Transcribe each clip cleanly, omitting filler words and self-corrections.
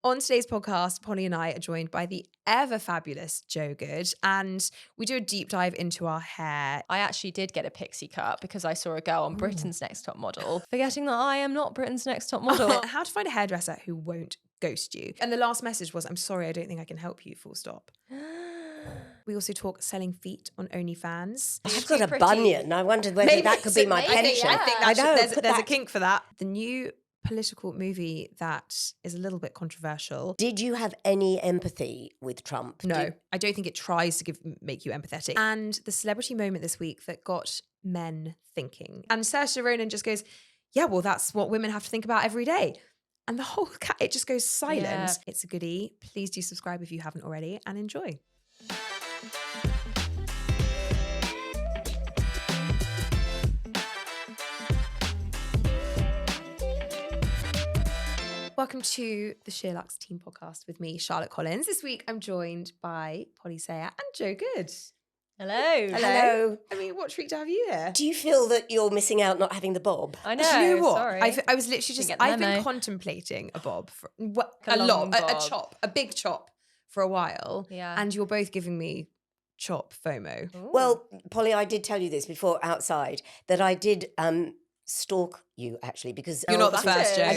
On today's podcast, Polly and I are joined by the ever fabulous Joe Good, and we do a deep dive into our hair. I actually did get a pixie cut because I saw a girl on Britain's Next Top Model, forgetting that I am not Britain's Next Top Model. How to find a hairdresser who won't ghost you. And the last message was, I'm sorry, I don't think I can help you, full stop. We also talk selling feet on OnlyFans. I've got a bunion. I wondered whether that could be my pension. I think there's a kink for that. The new political movie that is a little bit controversial. Did you have any empathy with Trump? No, I don't think it tries to make you empathetic. And the celebrity moment this week that got men thinking. And Saoirse Ronan just goes, yeah, well, that's what women have to think about every day. And the whole it just goes silent. Yeah. It's a goodie. Please do subscribe if you haven't already and enjoy. Welcome to the SheerLuxe team podcast with me, Charlotte Collins. This week I'm joined by Polly Sayer and Joe Good. Hello. Hello. I mean, what treat to have you here? Do you feel that you're missing out not having the bob? I know. Do you know what? Sorry. I was literally just, I've been contemplating a bob for a big chop for a while. Yeah. And you're both giving me chop FOMO. Ooh. Well, Polly, I did tell you this before outside that I did stalk you actually because you're not the first, Joe.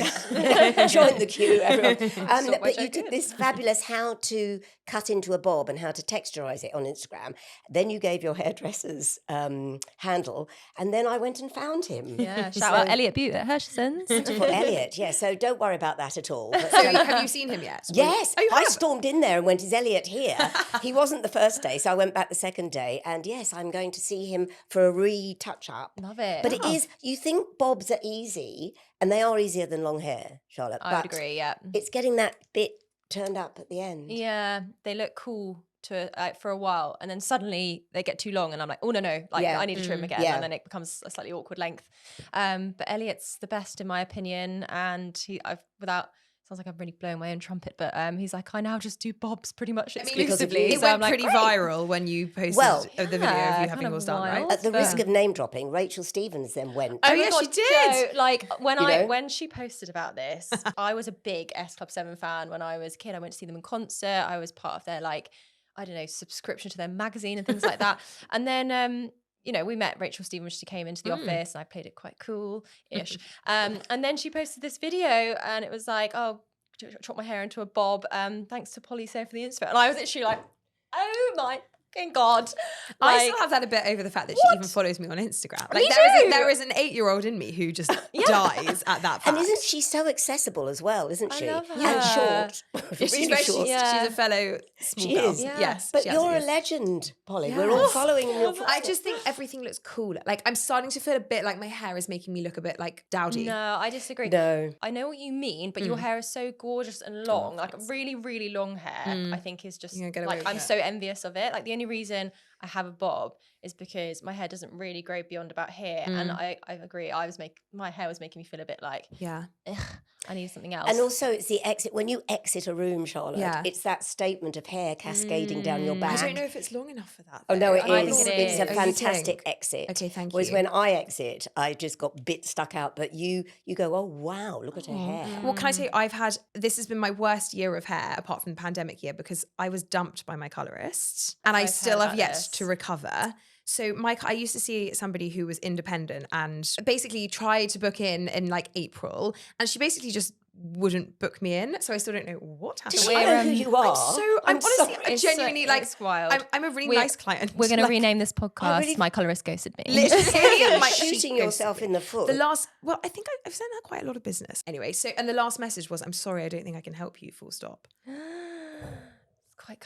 Join the queue, everyone. But you did good. this fabulous how to cut into a bob and how to texturize it on Instagram. Then you gave your hairdresser's handle, and then I went and found him. Yeah, shout out Elliot Butte at Hershison's. For Elliot, yeah. So don't worry about that at all. But, So have you seen him yet? yes, Oh, I stormed in there and went, is Elliot here? He wasn't the first day, so I went back the second day, and yes, I'm going to see him for a re-touch-up. Love it. But it is, you think bobs are easy, and they are easier than long hair, Charlotte. I would agree, yeah. It's getting that bit turned up at the end. Yeah, they look cool for a while, and then suddenly they get too long, and I'm like, oh no, I need to trim again, and then it becomes a slightly awkward length. But Elliot's the best in my opinion, and sounds like I'm really blowing my own trumpet, but he's like, I now just do bobs pretty much exclusively. It went pretty viral when you posted the video of you having yours done, right? At the risk of name dropping, Rachel Stevens then went. Oh yeah, she did. Joe, like when she posted about this, I was a big S Club 7 fan when I was a kid. I went to see them in concert. I was part of their subscription to their magazine and things like that. And then we met Rachel Stevens. She came into the office and I played it quite cool-ish. And then she posted this video and it was like, oh, chop my hair into a bob. Thanks to Polly Sayer for the inspo. And I was literally like, oh my fucking God. I still have that a bit over the fact that she even follows me on Instagram. Like there is an 8-year-old in me who just dies at that fact. And isn't she so accessible as well, isn't she? I love her. And short. Really short. She's a fellow small she girl. is. Yeah. Yes. But you're a legend, Polly. We're all following in your footsteps. I just think everything looks cool. Like I'm starting to feel a bit like my hair is making me look a bit like dowdy. No, I disagree. No. I know what you mean, but your hair is so gorgeous and long. Like really, really long hair, I think is just like, I'm so envious of it. Like the only reason I have a bob is because my hair doesn't really grow beyond about here. And I agree. My hair was making me feel a bit like, I need something else. And also it's the exit. When you exit a room, Charlotte, it's that statement of hair cascading down your back. I don't know if it's long enough for that. Oh, no, it I is. think it is. It's a fantastic exit. Okay, thank you. Whereas when I exit, I just got bits stuck out. But you go, oh, wow, look at her hair. Well, can I tell you, this has been my worst year of hair, apart from the pandemic year, because I was dumped by my colorist and I still have yet to recover. So I used to see somebody who was independent and basically tried to book in like April, and she basically just wouldn't book me in. So I still don't know what happened. Does she know who you are? I'm honestly genuinely wild. I'm a really nice client. We're going to rename this podcast My Colorist Ghosted Me. Literally, shooting yourself in the foot. I think I've sent her quite a lot of business. Anyway, and the last message was, I'm sorry, I don't think I can help you, full stop.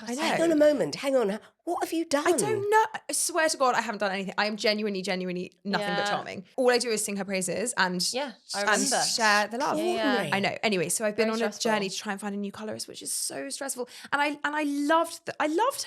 I know. Hang on a moment. Hang on. What have you done? I don't know. I swear to God, I haven't done anything. I am genuinely nothing but charming. All I do is sing her praises and I and share the love. Yeah. I know. Anyway, so I've been Very on stressful. a journey to try and find a new colorist, which is so stressful. And I loved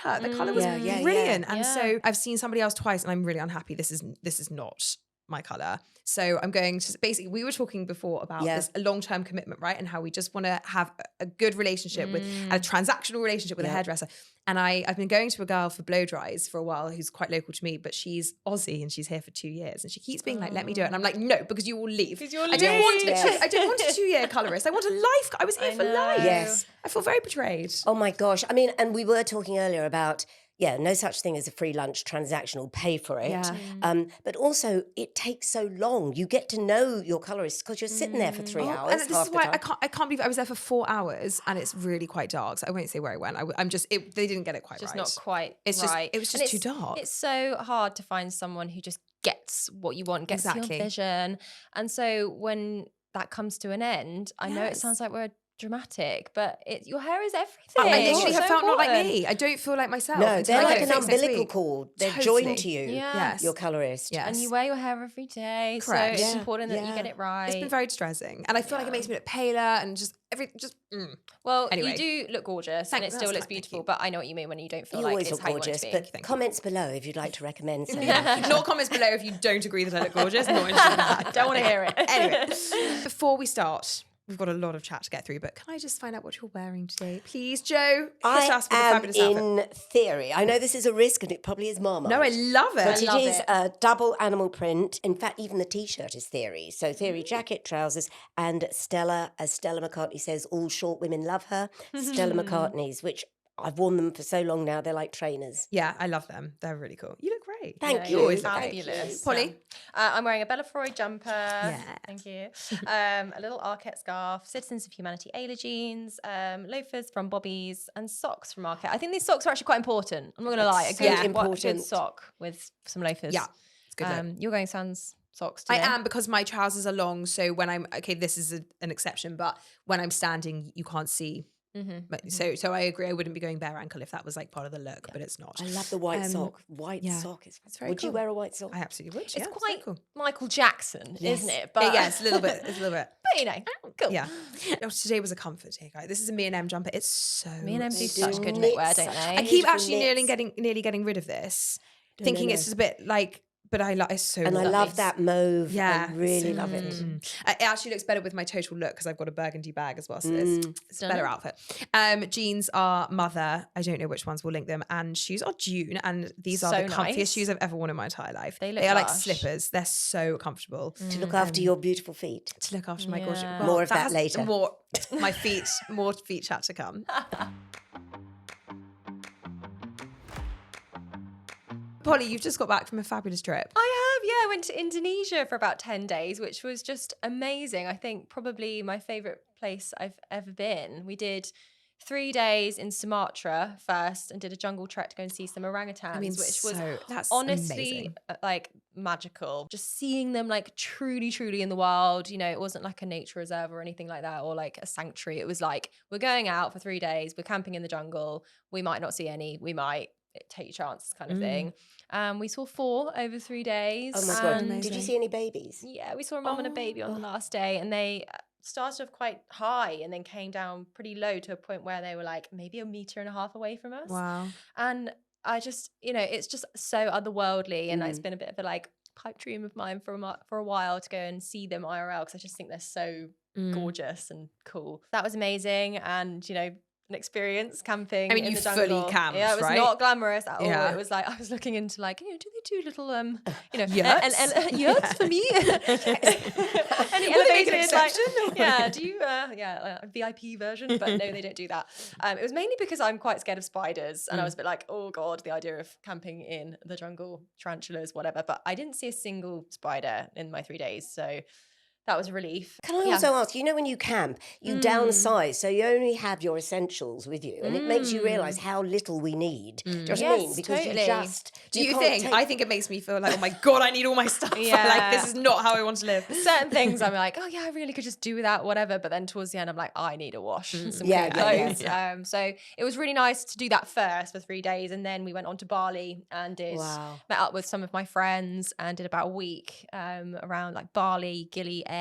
her. The color was brilliant. And so I've seen somebody else twice, and I'm really unhappy. This is not my color. So I'm going to basically, we were talking before about this long-term commitment, right? And how we just want to have a good relationship with, and a transactional relationship with a hairdresser. And I've been going to a girl for blow dries for a while who's quite local to me, but she's Aussie and she's here for 2 years. And she keeps being like, let me do it. And I'm like, no, because you will leave. I don't want I don't want a 2-year colorist. I want a life. I was here for life. Yes. I feel very betrayed. Oh my gosh. I mean, and we were talking earlier about, no such thing as a free lunch, transactional, pay for it. Yeah. But also, it takes so long. You get to know your colorist because you're sitting there for 3 hours. And this is why I can't believe I was there for 4 hours and it's really quite dark. So I won't say where I went. They didn't get it quite just right. Just not quite it was just too dark. It's so hard to find someone who just gets what you want, gets your vision. And so when that comes to an end, I know it sounds like we're dramatic, but your hair is everything. I literally have felt not like me. I don't feel like myself. No, they're like an umbilical cord. They're joined to you, your colorist. Yes. And you wear your hair every day. Correct. So it's important that you get it right. It's been very distressing. And I feel like it makes me look paler and Well, anyway. You do look gorgeous and it still looks beautiful, but I know what you mean when you don't feel like always it's look how gorgeous, you want it to be. but comments below if you'd like to recommend something. Not comments below if you don't agree that I look gorgeous. Not interested in that. Don't want to hear it. Anyway, before we start, we've got a lot of chat to get through, but can I just find out what you're wearing today? Please, Joe, hit us with a fabulous outfit. In theory, I know this is a risk and it probably is Marmite. No, I love it. But it is a double animal print. In fact, even the T-shirt is theory. So theory jacket, trousers, and Stella, as Stella McCartney says, all short women love her. Stella McCartney's, which I've worn them for so long now, they're like trainers. Yeah, I love them. They're really cool. You look great. Thank you. Always fabulous. Polly? I'm wearing a Bella Freud jumper. Yeah. Thank you. A little Arquette scarf, Citizens of Humanity Ayla jeans, loafers from Bobby's, and socks from Arquette. I think these socks are actually quite important. I'm not going to lie. A good sock with some loafers. Yeah, it's good. You're going sans socks today. I am, because my trousers are long. So when this is an exception, but when I'm standing, you can't see. So I agree. I wouldn't be going bare ankle if that was like part of the look, but it's not. I love the white sock. White sock is very Would cool. You wear a white sock? I absolutely would. It's quite cool. Michael Jackson, isn't it? But it's a little bit. It's a little bit. But cool. Yeah. Today was a comfort day, guys. This is a me and M jumper. It's so. Me and M do such good knitwear, don't they? I keep actually nearly getting rid of this, thinking it's just a bit like. But I love that mauve. Yeah, I really love it. It actually looks better with my total look because I've got a burgundy bag as well, so it's a better outfit. Jeans are Mother. I don't know which ones. We'll link them. And shoes are June, and these are the comfiest shoes I've ever worn in my entire life. They are like slippers. They're so comfortable. To look after your beautiful feet. To look after my gorgeous. Well, more of that later. More feet chat to come. Polly, you've just got back from a fabulous trip. I have, yeah. I went to Indonesia for about 10 days, which was just amazing. I think probably my favourite place I've ever been. We did 3 days in Sumatra first and did a jungle trek to go and see some orangutans, which was honestly like magical. Just seeing them like truly, truly in the wild. You know, it wasn't like a nature reserve or anything like that, or like a sanctuary. It was like, we're going out for 3 days, we're camping in the jungle. We might not see any, we might take your chances kind of thing. We saw 4 over 3 days. Oh my God. Amazing. Did you see any babies? Yeah, we saw a mum and a baby on the last day, and they started off quite high and then came down pretty low to a point where they were like maybe 1.5 meters away from us. Wow. And I just, it's just so otherworldly, and it's been a bit of a like pipe dream of mine for a while to go and see them IRL, because I just think they're so gorgeous and cool. That was amazing, and an experience camping. I mean, in you the jungle. fully camped, yeah, it was right? not glamorous at all. Yeah. It was like I was looking into like, do they do little yurts? And yurts for me? Any elevated like, do you a VIP version? But no, they don't do that. It was mainly because I'm quite scared of spiders, and I was a bit like, oh God, the idea of camping in the jungle, tarantulas, whatever. But I didn't see a single spider in my 3 days, so that was a relief. Can I also ask, when you camp, you downsize, so you only have your essentials with you, and it makes you realise how little we need. Do you know what I mean? Because totally. Do you think? I think it makes me feel like, oh my God, I need all my stuff. Like, this is not how I want to live. Certain things I'm like, oh yeah, I really could just do without whatever. But then towards the end, I'm like, I need a wash and some clean clothes. So it was really nice to do that first for 3 days. And then we went on to Bali and met up with some of my friends and did about a week around like Bali, Gili, Air,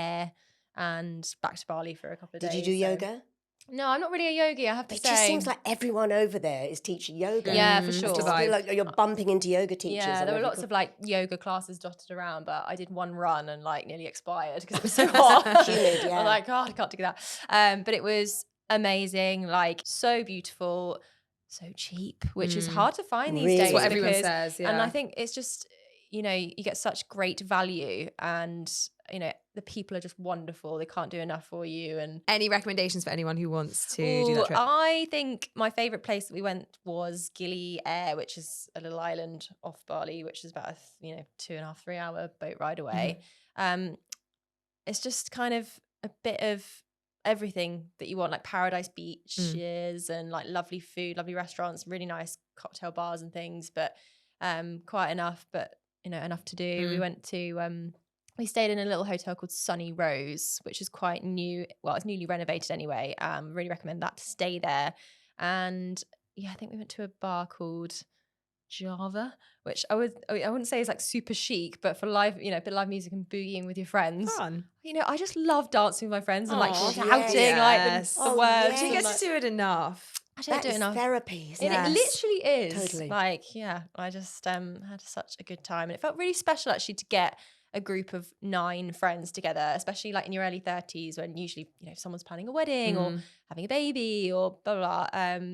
and back to Bali for a couple of days. Did you do yoga? No, I'm not really a yogi, I have to say. It just seems like everyone over there is teaching yoga. Yeah, for sure. I just feel like you're bumping into yoga teachers. Yeah, there were lots of like yoga classes dotted around, but I did one run and like nearly expired because it was so hot. Humid, yeah. I'm like, God, I can't do that. But it was amazing, like so beautiful, so cheap, which is hard to find these days. That's what everyone says, And I think it's just, you know, you get such great value and, you know, the people are just wonderful. They can't do enough for you. And any recommendations for anyone who wants to do that trip? I think my favourite place that we went was Gili Air, which is a little island off Bali, which is about a 2.5, 3 hour boat ride away. It's just kind of a bit of everything that you want, like paradise beaches and like lovely food, lovely restaurants, really nice cocktail bars and things, but quiet enough, but you know, enough to do. We went to we stayed in a little hotel called Sunny Rose, which is quite new. Well, it's newly renovated anyway. Really recommend that to stay there. And yeah, I think we went to a bar called Java, which I wouldn't say is like super chic, but for live, you know, a bit of live music and boogieing with your friends. Fun. You know, I just love dancing with my friends and like shouting like the words. Do you get to do it enough? I don't do it enough. Therapy. It literally is. Totally. Like, yeah, I just had such a good time. And it felt really special actually to get a group of 9 friends together, especially like in your early 30s when usually, you know, someone's planning a wedding or having a baby or blah, blah, blah.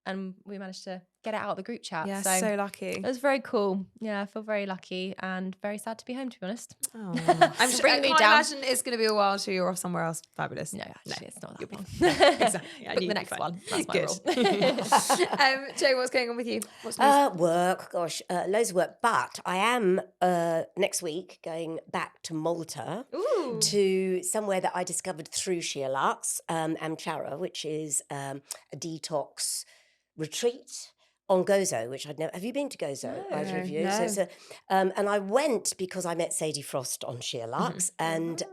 And we managed to get it out of the group chat. Yeah, so lucky. It was very cool. Yeah, I feel very lucky and very sad to be home, to be honest. Oh. I can't imagine it's going to to be a while till you're off somewhere else. Fabulous. No, actually, it's not that long. Exactly. Book the next one. That's my rule. Joe, what's going on with you? What's news? Work, gosh, loads of work. But I am next week going back to Malta to somewhere that I discovered through SheerLuxe, Amchara, which is a detox retreat on Gozo, which I'd never. Have you been to Gozo? No, Either of you? no. So it's and I went because I met Sadie Frost on SheerLuxe, and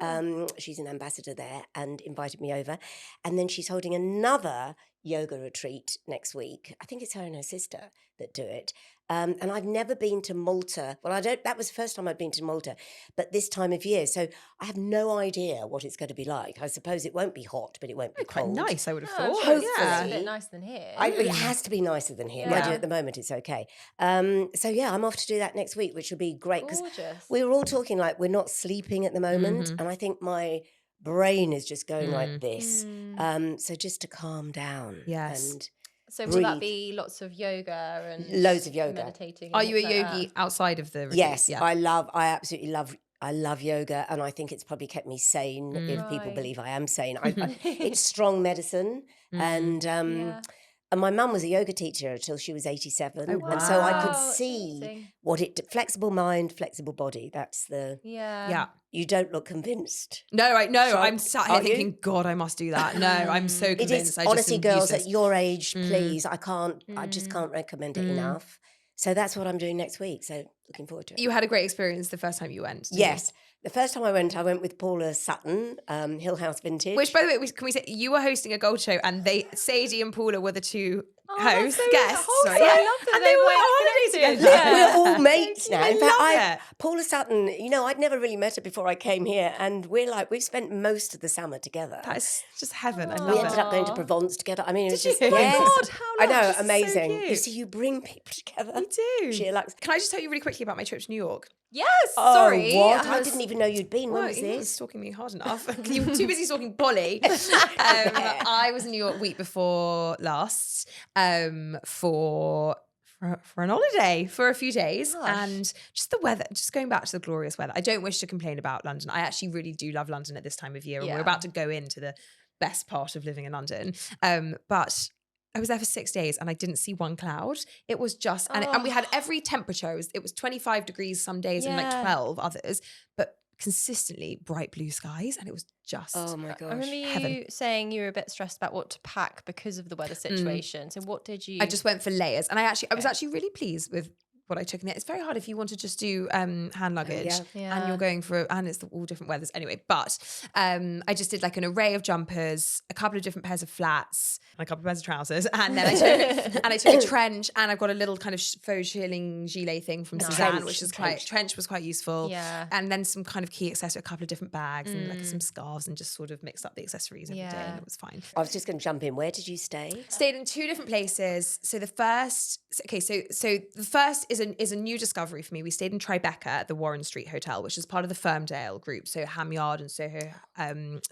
she's an ambassador there, and invited me over. And then she's holding another yoga retreat next week. I think it's her and her sister that do it. And I've never been to Malta. Well, that was the first time I'd been to Malta, but this time of year. So I have no idea what it's going to be like. I suppose it won't be hot, but it won't be Quite cold. nice, I would have Oh, thought. hopefully. yeah. It's a bit nicer than here. It has to be nicer than here. Mind you, at the moment, it's okay. So yeah, I'm off to do that next week, which will be great. Because we were all talking like we're not sleeping at the moment. And I think my brain is just going like this. So just to calm down. Yes. And so will that be lots of yoga and loads of yoga? Meditating? Are you a yogi outside of the retreat? Yes, Yeah. I absolutely love yoga, and I think it's probably kept me sane. If people believe I am sane, it's strong medicine, and my mum was a yoga teacher until she was 87, and so I could see flexible mind, flexible body. That's the You don't look convinced. No, So, I'm sat here thinking, God, I must do that. No, I'm so convinced. It is, honestly, girls, at your age, please, I just can't recommend it enough. So that's what I'm doing next week. So looking forward to it. You had a great experience the first time you went. Yes. The first time I went with Paula Sutton, Hill House Vintage. Which, by the way, can we say you were hosting a gold show, and Sadie and Paula were the two guests. Sorry, I love them. And they were on holiday together. Yeah, we're all mates now. In fact, love it. Paula Sutton, I'd never really met her before I came here, and we've spent most of the summer together. That's just heaven. I We love ended it. up going to Provence together. I mean, it was just you? yes. Oh my God, how I know, lush. So amazing. cute. You see, you bring people together. You do. SheerLuxe. Can I just tell you really quickly about my trip to New York? Yes. Oh, Sorry. what? I didn't even know you'd been. When was You were this? stalking me hard enough. You were too busy stalking Polly. I was in New York week before last for an holiday for a few days. Gosh. And just the weather, just going back to the glorious weather. I don't wish to complain about London. I actually really do love London at this time of year. And we're about to go into the best part of living in London. But I was there for 6 days and I didn't see one cloud. It was just, and we had every temperature. It was 25 degrees some days and like 12 others, but consistently bright blue skies. And it was just, oh my gosh. I remember you saying you were a bit stressed about what to pack because of the weather situation. So what did you? I just went for layers. And I was actually really pleased with what I took in there. It's very hard if you want to just do hand luggage and you're going for, and it's all different weathers anyway. But I just did like an array of jumpers, a couple of different pairs of flats, and a couple of pairs of trousers, and then I took a trench, and I've got a little kind of faux shearling gilet thing from Suzanne, which is trench was quite useful. Yeah, and then some kind of key accessory, a couple of different bags, and like some scarves, and just sort of mixed up the accessories every day, and it was fine. I was just going to jump in. Where did you stay? Stayed in 2 different places. So the first, so the first is a new discovery for me. We stayed in Tribeca at the Warren Street Hotel, which is part of the Firmdale group. So Ham Yard and Soho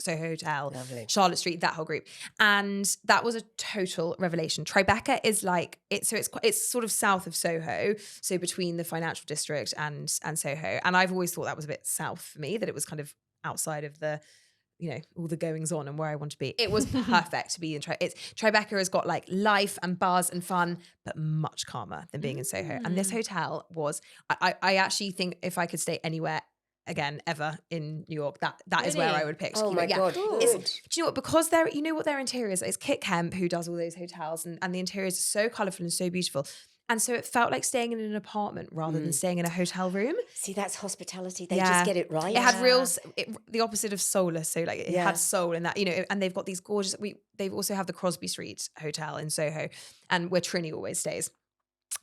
Hotel, lovely. Charlotte Street, that whole group, and that was a total revelation. Tribeca is like it's sort of south of Soho, so between the financial district and Soho. And I've always thought that was a bit south for me, that it was kind of outside of the, all the goings on and where I want to be. It was perfect to be in Tribeca has got like life and buzz and fun, but much calmer than being in Soho. And this hotel was, I actually think if I could stay anywhere again ever in New York, that really? Is where I would pick. Oh my God. Do you know what? Because what their interiors, it's Kit Kemp who does all those hotels, and the interiors are so colourful and so beautiful. And so it felt like staying in an apartment rather than staying in a hotel room. See, that's hospitality. They just get it right. It had the opposite of soulless. So like it had soul in that, and they've got these gorgeous, they've also have the Crosby Street Hotel in Soho, and where Trini always stays.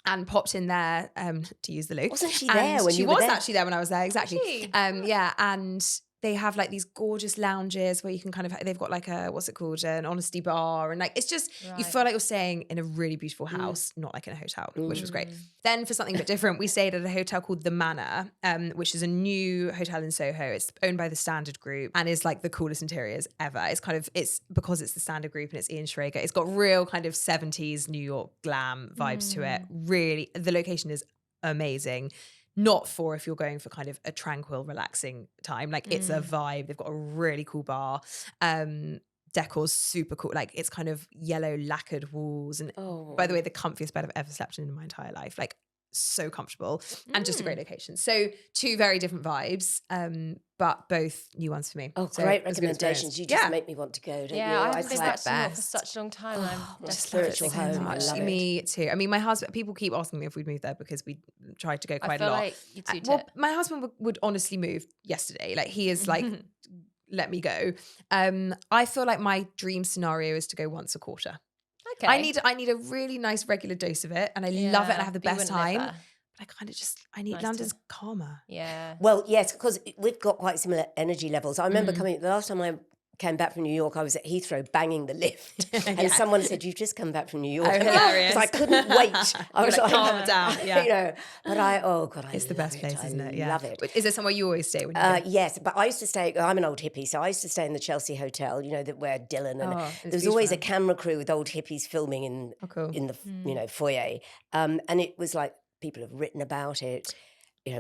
And popped in there to use the loo. Wasn't she there when you were there? She was actually there when I was there, exactly. And they have like these gorgeous lounges where you can kind of, they've got like an honesty bar, and like it's just, you feel like you're staying in a really beautiful house, not like in a hotel, which was great. Then for something a bit different, we stayed at a hotel called The Manor, which is a new hotel in Soho. It's owned by the Standard Group and is like the coolest interiors ever. It's because it's the Standard Group and it's Ian Schrager. It's got real kind of 70s New York glam vibes to it. Really, the location is amazing. Not for if you're going for kind of a tranquil, relaxing time. Like it's a vibe. They've got a really cool bar. Decor's super cool. Like it's kind of yellow lacquered walls. And by the way, the comfiest bed I've ever slept in my entire life. Like so comfortable and just a great location. So 2 very different vibes, but both new ones for me. Oh, so great recommendations. You just make me want to go, don't you? I haven't been back to New York for such a long time. I'm spiritual home. I love it. Me too. I mean, my husband, people keep asking me if we'd moved there because we tried to go quite a lot. Like you too, my husband would honestly move yesterday. Like he is like, let me go. I feel like my dream scenario is to go once a quarter. Okay. I need a really nice regular dose of it, and I love it, and I have the best time. But I kind of London's calmer. Yeah. Well, yes, because we've got quite similar energy levels. I remember the last time I came back from New York, I was at Heathrow banging the lift, and someone said, "You've just come back from New York." Hilarious! Because I couldn't wait. I was like, calm down. Yeah. But it's the best place, isn't it? I love it. Is there somewhere you always stay when you go? Yes, but I used to stay. I'm an old hippie, so I used to stay in the Chelsea Hotel. Where Dylan and there was always a camera crew with old hippies filming in the foyer, and it was like people have written about it.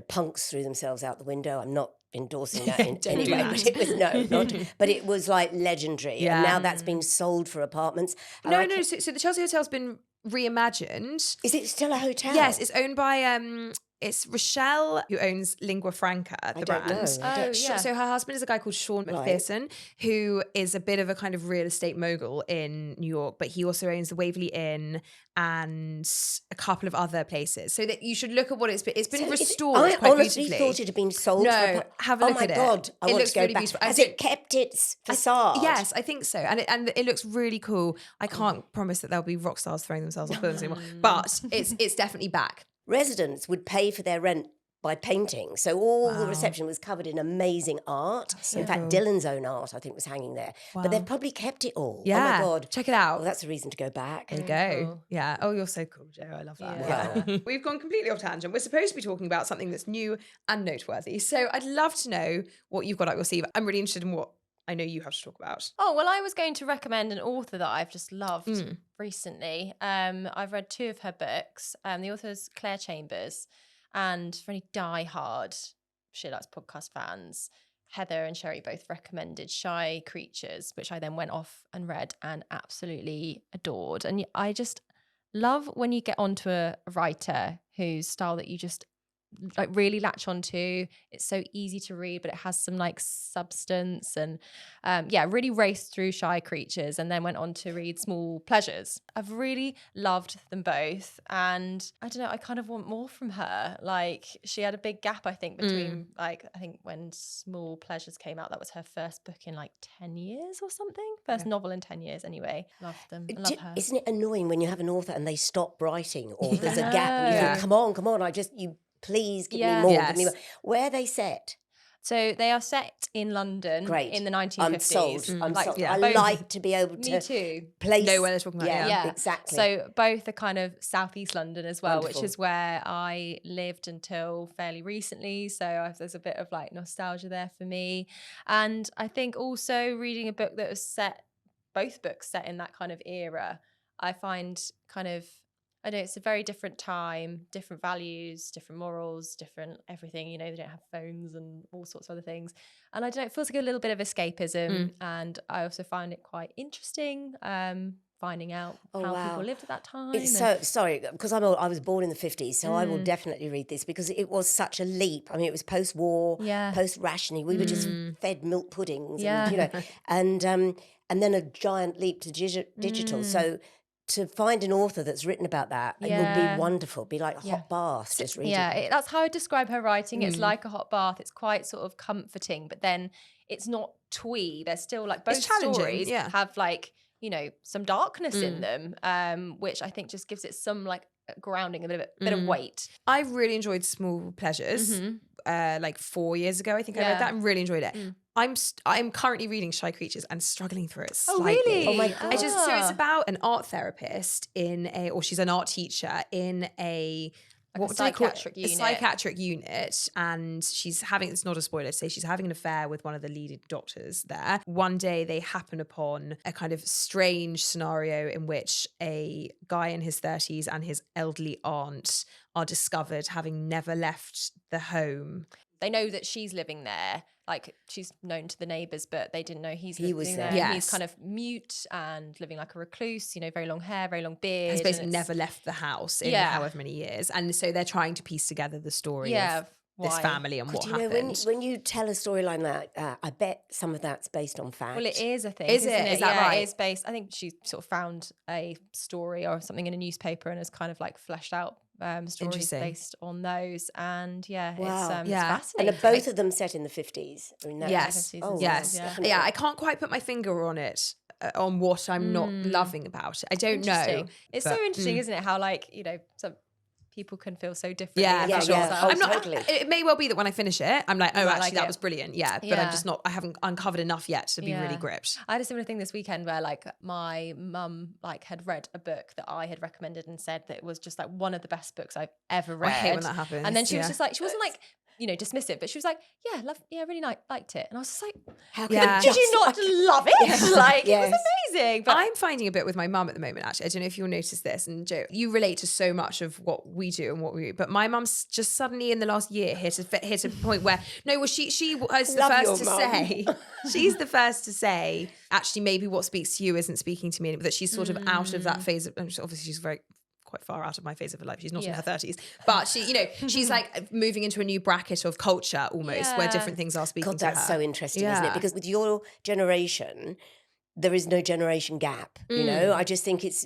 Punks threw themselves out the window. I'm not endorsing that in any way, but it was but it was like legendary. Yeah. And now that's been sold for apartments. No. So the Chelsea Hotel's been reimagined. Is it still a hotel? Yes, it's owned by it's Rochelle who owns Lingua Franca, the brand. So her husband is a guy called Sean McPherson, who is a bit of a kind of real estate mogul in New York, but he also owns the Waverly Inn and a couple of other places. So that you should look at what it's been restored I quite honestly beautifully. thought it had been sold. No, have a look at it. Oh my God, I want to go really back. Beautiful. Has it kept its facade? Yes, I think so. And it looks really cool. I can't promise that there'll be rock stars throwing themselves off buildings anymore, but it's definitely back. Residents would pay for their rent by painting. So all the reception was covered in amazing art. In fact, Dylan's own art, I think, was hanging there. Wow. But they've probably kept it all. Yeah. Oh, my God. Check it out. Well, that's a reason to go back. There you go. Cool. Yeah. Oh, you're so cool, Jo. I love that. Yeah. We've gone completely off tangent. We're supposed to be talking about something that's new and noteworthy. So I'd love to know what you've got up your sleeve. I'm really interested in what I know you have to talk about. Oh, well, I was going to recommend an author that I've just loved recently. I've read 2 of her books. The author's Clare Chambers. And for any die-hard SheerLuxe podcast fans, Heather and Sherry both recommended Shy Creatures, which I then went off and read and absolutely adored. And I just love when you get onto a writer whose style that you just like really latch onto. It's so easy to read, but it has some like substance, and really raced through Shy Creatures and then went on to read Small Pleasures. I've really loved them both, and I don't know, I kind of want more from her. Like, she had a big gap, I think, between I think when Small Pleasures came out, that was her first book in like 10 years or something. First novel in 10 years anyway. Love them. I love her. Isn't it annoying when you have an author and they stop writing, or there's a gap and you think, come on, please give me more. Yes. Give me more. Where are they set? So they are set in London in the 1950s. I'm sold. I'm sold. Yeah, I like to be able to know where they're talking about. Yeah, exactly. So both are kind of southeast London as well, Wonderful. which is where I lived until fairly recently. So there's a bit of like nostalgia there for me. And I think also reading a book that was both books set in that kind of era, I find kind of, I know it's a very different time, different values, different morals, different everything. You know, they don't have phones and all sorts of other things. And I don't know, it feels like a little bit of escapism. And I also find it quite interesting, finding out how people lived at that time. It's so sorry, because I was born in the 50s, so I will definitely read this because it was such a leap. I mean, it was post-war, post-rationing. We were just fed milk puddings, and, you know, and then a giant leap to digital. So to find an author that's written about that, it would be wonderful. Be like a hot bath, just reading. Yeah, that's how I describe her writing. It's like a hot bath. It's quite sort of comforting, but then it's not twee. There's still like both stories have like, you know, some darkness in them, which I think just gives it some like grounding, a bit of weight. I really enjoyed Small Pleasures. Like 4 years ago, I think I read that and really enjoyed it. I'm currently reading Shy Creatures and struggling through it slightly. Oh, really? Oh my God. So it's about an art therapist or she's an art teacher in a psychiatric unit. A psychiatric unit, and she's having, it's not a spoiler to say, she's having an affair with one of the leading doctors there. One day they happen upon a kind of strange scenario in which a guy in his 30s and his elderly aunt are discovered having never left the home. They know that she's living there. Like, she's known to the neighbours, but they didn't know he was there. Yes. He's kind of mute and living like a recluse, you know, very long hair, very long beard. Has basically never left the house in however many years. And so they're trying to piece together the story of this family and what happened. When you tell a storyline like that, I bet some of that's based on fact. Well, it is, I think. Is it? Is that right? It is based. I think she sort of found a story or something in a newspaper and has kind of like fleshed out stories based on those. And it's fascinating. And are both of them set in the 50s? Yes. Yes. Yeah, I can't quite put my finger on it. On what I'm not loving about it. I don't know. It's so interesting, isn't it? How, like, you know, some people can feel so differently. Yeah, sure. I'm not, totally. It may well be that when I finish it, I'm like, oh, actually, that was brilliant. Yeah, but I'm just not, I haven't uncovered enough yet to be really gripped. I had a similar thing this weekend where, like, my mum, like, had read a book that I had recommended and said that it was just, like, one of the best books I've ever read. I hate when that happens. And then she was just like, she wasn't like, you know, dismissive, but she was like, I really liked it. And I was just like, how did you not love it? Like, it was amazing. But I'm finding a bit with my mum at the moment, actually. I don't know if you'll notice this. And Jo, you relate to so much of what we do and what we do. But my mum's just suddenly in the last year hit a point where, she was the first to say, she's the first to say, actually, maybe what speaks to you isn't speaking to me. That she's sort of out of that phase of, obviously she's quite far out of my phase of her life. She's not in her 30s, but she, you know, she's like moving into a new bracket of culture almost, where different things are speaking to her. That's so interesting, isn't it? Because with your generation, there is no generation gap, you know. I just think it's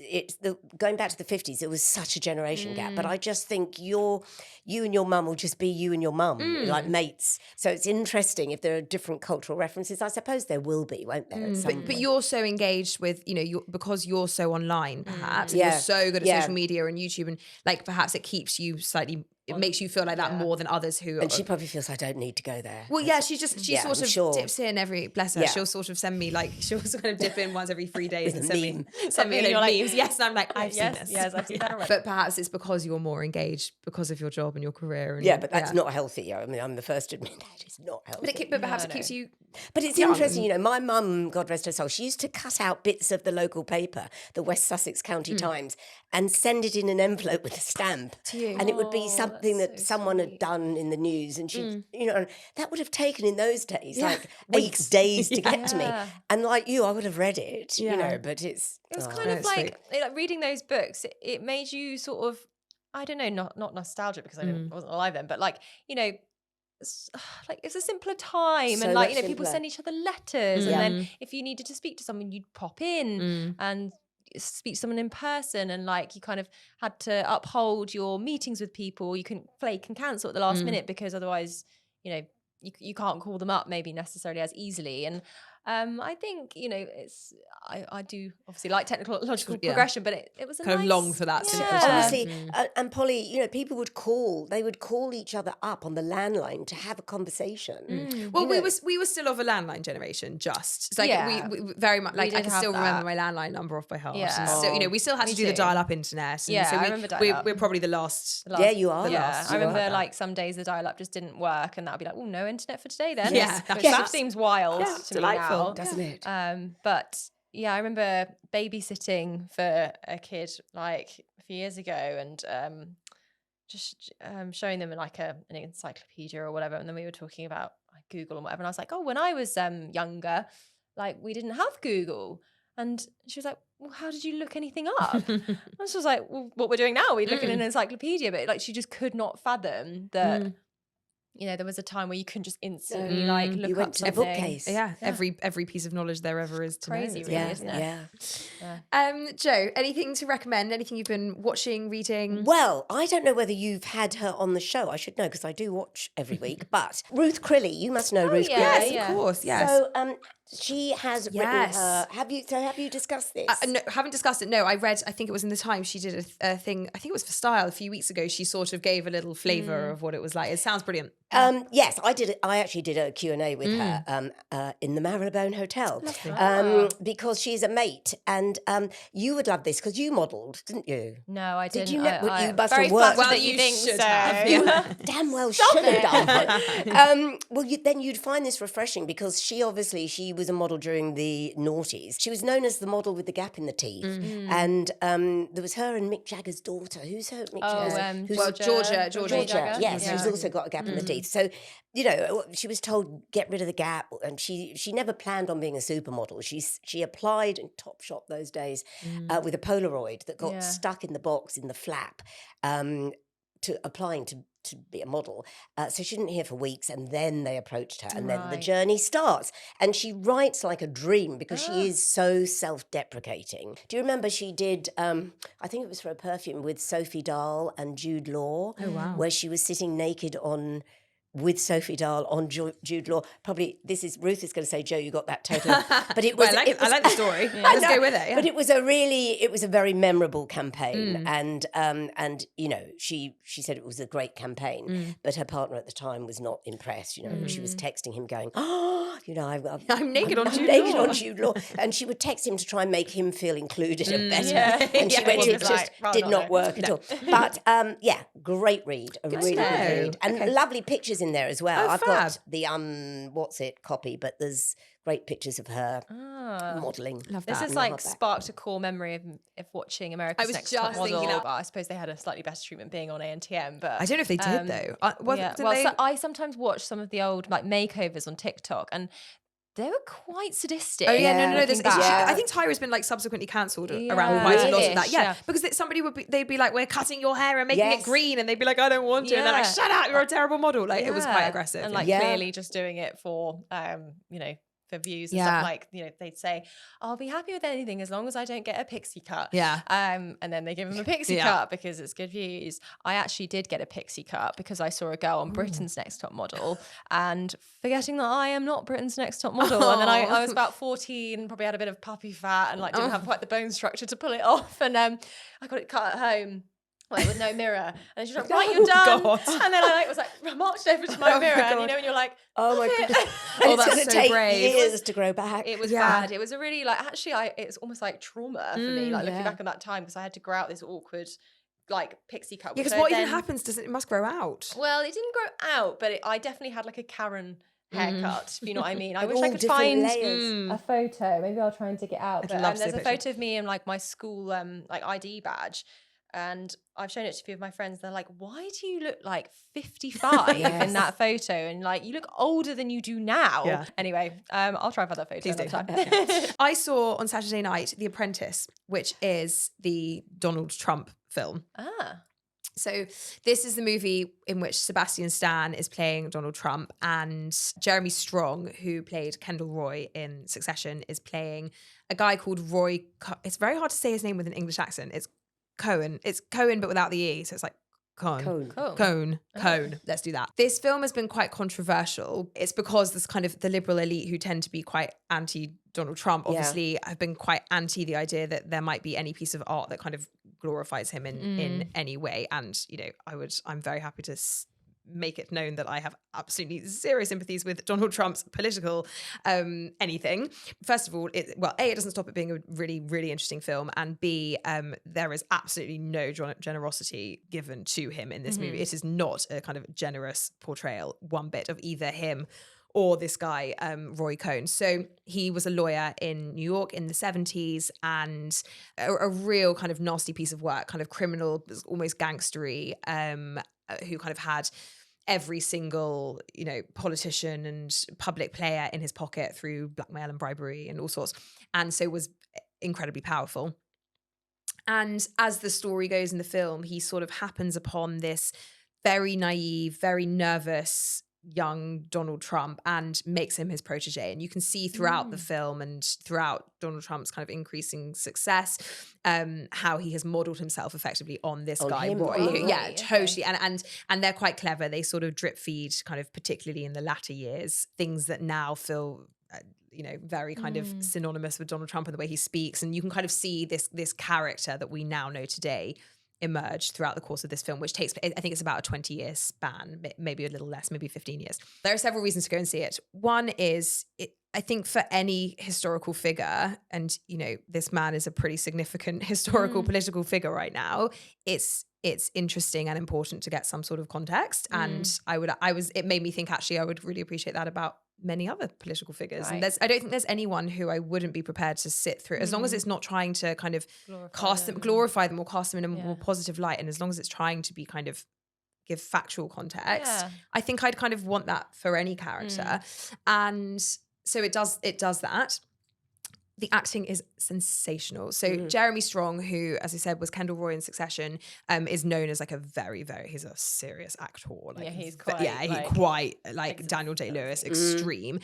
going back to the 50s, it was such a generation gap. But I just think you and your mum will just be you and your mum, like mates. So it's interesting if there are different cultural references. I suppose there will be, won't there? At some point. But you're so engaged with, you know, because you're so online, perhaps. You're so good at social media and YouTube, and like perhaps it keeps you slightly. It makes you feel like that more than others who. And she probably feels I don't need to go there. Well, she sort of dips in every. Bless her. She'll sort of send me like she'll sort of dip in once every 3 days and send me memes. Yes, and I'm like, I've seen this. Yes, I've seen that already. But perhaps it's because you're more engaged because of your job and your career. And, but that's not healthy. I mean, I'm the first to admit that it's not healthy. But perhaps it keeps you. But it's interesting, you know, my mum, God rest her soul, she used to cut out bits of the local paper, the West Sussex County Times, and send it in an envelope with a stamp. To you. And it would be something that someone had done in the news, and she, you know, that would have taken in those days like weeks, days to get to me. And like you, I would have read it, you know, but it was kind of like reading those books. It made you sort of I don't know, not nostalgic because I wasn't alive then, but like, you know, like it's a simpler time, So and like, you know, simpler. people send each other letters, and then if you needed to speak to someone, you'd pop in and speak to someone in person, and like you kind of had to uphold your meetings with people. You couldn't flake and cancel at the last minute because otherwise, you know, you can't call them up maybe necessarily as easily. And I think, you know, it's I do obviously like technological progression, but it was a kind nice, of long for that. Honestly, and Polly, you know, people would call each other up on the landline to have a conversation. Well, we were still of a landline generation. Just it's like we very much like I can still remember my landline number off by heart. Yeah. And still, you know, we still had to do the dial-up internet. And so I remember dial-up. We're probably the last. Yeah, you are. Yeah, I remember like some days the dial-up just didn't work, and that'd be like, oh, no internet for today then. Yeah, which seems wild to me delightful, now, doesn't it? But yeah, I remember babysitting for a kid like a few years ago, and just showing them like an encyclopedia or whatever, and then we were talking about like Google and whatever, and I was like, oh, when I was younger, like we didn't have Google. And she was like, well, how did you look anything up? And she was like, well, what we're doing now, we look in an encyclopedia. But like she just could not fathom that, you know, there was a time where you couldn't just instantly like look up something. A bookcase. Yeah, every piece of knowledge there ever is to crazy, know. really, isn't it? Yeah. Jo, anything to recommend? Anything you've been watching, reading? Well, I don't know whether you've had her on the show. I should know because I do watch every week. But Ruth Crilly, you must know Ruth Crilly. Yes, of course. Yes. So she has written her. Have you discussed this? No, haven't discussed it. No, I think it was in the Times. She did a thing. I think it was for Style a few weeks ago. She sort of gave a little flavour of what it was like. It sounds brilliant. Yes, I did. I actually did a Q&A with her in the Marylebone Hotel because she's a mate, and you would love this because you modelled, didn't you? No, I didn't. Did you know? You must very have worked. Well, that you think should so. have. You damn well should have done. Well, then you'd find this refreshing because she was a model during the noughties. She was known as the model with the gap in the teeth, and there was her and Mick Jagger's daughter. Who's her? Mick Jagger? Georgia. Yes, who's also got a gap in the teeth. So, you know, she was told get rid of the gap, and she never planned on being a supermodel. She applied in Topshop those days with a Polaroid that got stuck in the box in the flap to applying to be a model. So she didn't hear for weeks, and then they approached her, and then the journey starts. And she writes like a dream because she is so self-deprecating. Do you remember she did, I think it was for a perfume with Sophie Dahl and Jude Law, where she was sitting naked with Sophie Dahl on Jude Law. Probably Ruth is going to say, Jo, you got that totally. But it was. Well, I like the story. Let's go with it. Yeah. But it was a very memorable campaign, and you know, she said it was a great campaign, but her partner at the time was not impressed. You know, she was texting him going, oh, you know, I'm naked on Jude Law, and she would text him to try and make him feel included and better. And she went, it just did not work at all. But great read, really good read, and lovely pictures in there as well. I've got the copy, but there's great pictures of her modelling. Love that. This has like sparked a core memory of watching America's Next Top Model. But I suppose they had a slightly better treatment being on ANTM. But I don't know if they did though. So I sometimes watch some of the old like makeovers on TikTok, and they were quite sadistic. Oh yeah, no. I think Tyra's been like subsequently cancelled around quite a lot of that. Yeah, because they'd be like, we're cutting your hair and making it green, and they'd be like, I don't want to, and they're like, shut up, you're a terrible model. Like it was quite aggressive, and like clearly just doing it for you know, for views and stuff. Like, you know, they'd say, I'll be happy with anything as long as I don't get a pixie cut. And then they give him a pixie cut because it's good views. I actually did get a pixie cut because I saw a girl on Britain's Next Top Model, and forgetting that I am not Britain's Next Top Model. And then I was about 14, probably had a bit of puppy fat and like didn't have quite the bone structure to pull it off. And I got it cut at home. Like with no mirror, and she's like, right, you're done. God. And then I was like marched over to my mirror, and you know, and you're like, oh my god, oh, that's going to take years to grow back. It was bad. It was a really like it's almost like trauma for me, like looking back on that time, because I had to grow out this awkward like pixie cut. Yeah, because what even happens? It must grow out? Well, it didn't grow out, but I definitely had like a Karen haircut, if you know what I mean. I wish I could find a photo. Maybe I'll try and dig it out. But there's a photo of me in like my school like ID badge. And I've shown it to a few of my friends. They're like, why do you look like 55 in that photo? And like, you look older than you do now. Yeah. Anyway, I'll try and find that photo another time. I saw on Saturday night The Apprentice, which is the Donald Trump film. So this is the movie in which Sebastian Stan is playing Donald Trump, and Jeremy Strong, who played Kendall Roy in Succession, is playing a guy called Roy. It's very hard to say his name with an English accent. It's Cohen. It's Cohen, but without the E. So it's like Cone. Let's do that. This film has been quite controversial. It's because this kind of the liberal elite, who tend to be quite anti Donald Trump, obviously have been quite anti the idea that there might be any piece of art that kind of glorifies him in any way. And, you know, I'm very happy to make it known that I have absolutely zero sympathies with Donald Trump's political anything. First of all, it doesn't stop it being a really, really interesting film, and B, there is absolutely no generosity given to him in this movie. It is not a kind of generous portrayal one bit of either him or this guy, Roy Cohn. So he was a lawyer in New York in the 70s, and a real kind of nasty piece of work, kind of criminal, almost gangstery, who kind of had every single, you know, politician and public player in his pocket through blackmail and bribery and all sorts. And so was incredibly powerful. And as the story goes in the film, he sort of happens upon this very naive, very nervous young Donald Trump and makes him his protege. And you can see throughout the film and throughout Donald Trump's kind of increasing success, how he has modeled himself effectively on this guy, Roy. Yeah, totally. And they're quite clever. They sort of drip feed, kind of particularly in the latter years, things that now feel you know, very kind of synonymous with Donald Trump and the way he speaks. And you can kind of see this character that we now know today emerge throughout the course of this film, which takes, I think it's about a 20-year span, maybe a little less, maybe 15 years. There are several reasons to go and see it. One is, I think for any historical figure, and, you know, this man is a pretty significant historical political figure right now, it's interesting and important to get some sort of context. And it made me think, actually, I would really appreciate that about many other political figures. Right. And I don't think there's anyone who I wouldn't be prepared to sit through, as long as it's not trying to kind of glorify them or cast them in a more positive light. And as long as it's trying to be kind of give factual context, I think I'd kind of want that for any character. And so it does that. The acting is sensational. So Jeremy Strong, who, as I said, was Kendall Roy in Succession, is known as like a very, very, he's a serious actor. Like, he's quite, like Daniel Day-Lewis, extreme.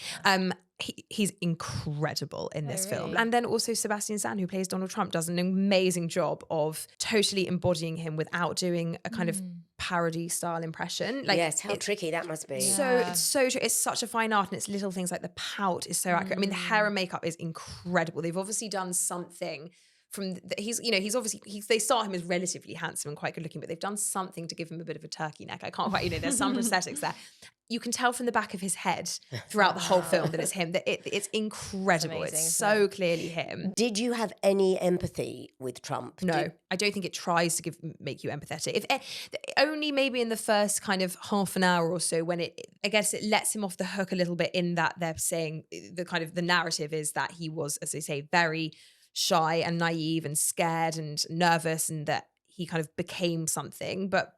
He's incredible in this film. And then also Sebastian Stan, who plays Donald Trump, does an amazing job of totally embodying him without doing a kind of parody style impression. Like, yes, how tricky that must be. It's so true. It's such a fine art, and it's little things like the pout is so accurate. I mean, the hair and makeup is incredible. They've obviously done something from they start him as relatively handsome and quite good looking, but they've done something to give him a bit of a turkey neck. I can't quite, there's some prosthetics there. You can tell from the back of his head throughout the whole film that it's him, that it's incredible. It's so clearly him. Did you have any empathy with Trump? No, I don't think it tries to make you empathetic. Only maybe in the first kind of half an hour or so, when I guess it lets him off the hook a little bit, in that they're saying the narrative is that he was, as they say, very shy and naive and scared and nervous, and that he kind of became something. But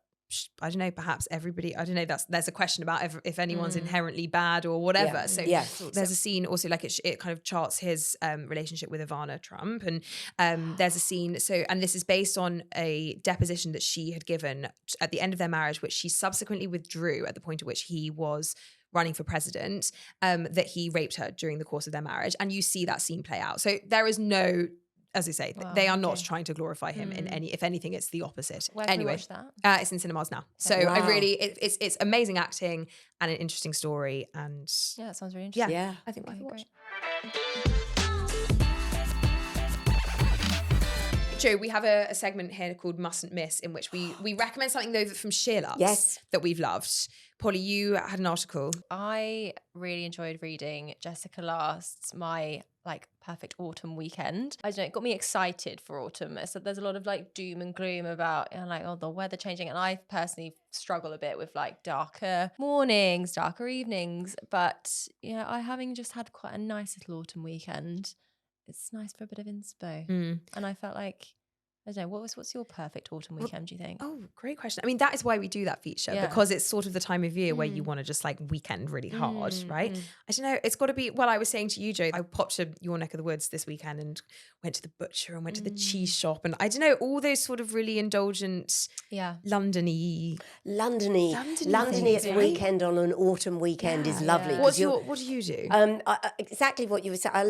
I don't know, perhaps everybody, I don't know, there's a question about if anyone's inherently bad or whatever. There's a scene also, like it kind of charts his relationship with Ivana Trump. And there's a scene, and this is based on a deposition that she had given at the end of their marriage, which she subsequently withdrew at the point at which he was running for president, that he raped her during the course of their marriage. And you see that scene play out. So there is no, as I say, they are not trying to glorify him in any. If anything, it's the opposite. Where can we watch that? It's in cinemas now. So I really, it's amazing acting and an interesting story. And yeah, that sounds really interesting. Yeah, I think we can watch. Joe, we have a segment here called Mustn't Miss, in which we recommend something though from SheerLuxe that we've loved. Polly, you had an article. I really enjoyed reading Jessica Last's My Perfect Autumn Weekend. I don't know, it got me excited for autumn. So there's a lot of doom and gloom about the weather changing, and I personally struggle a bit with darker mornings, darker evenings. But I having just had quite a nice little autumn weekend, it's nice for a bit of inspo. And I felt like I don't know, what's your perfect autumn weekend, do you think? Oh, great question. I mean, that is why we do that feature, because it's sort of the time of year where you want to just like weekend really hard, right? I don't know. It's got to be, well, I was saying to you, Jo, I popped to your neck of the woods this weekend and went to the butcher and went to the cheese shop. And I don't know, all those sort of really indulgent, London-y at the weekend on an autumn weekend is lovely. What do you do? Exactly what you were saying. I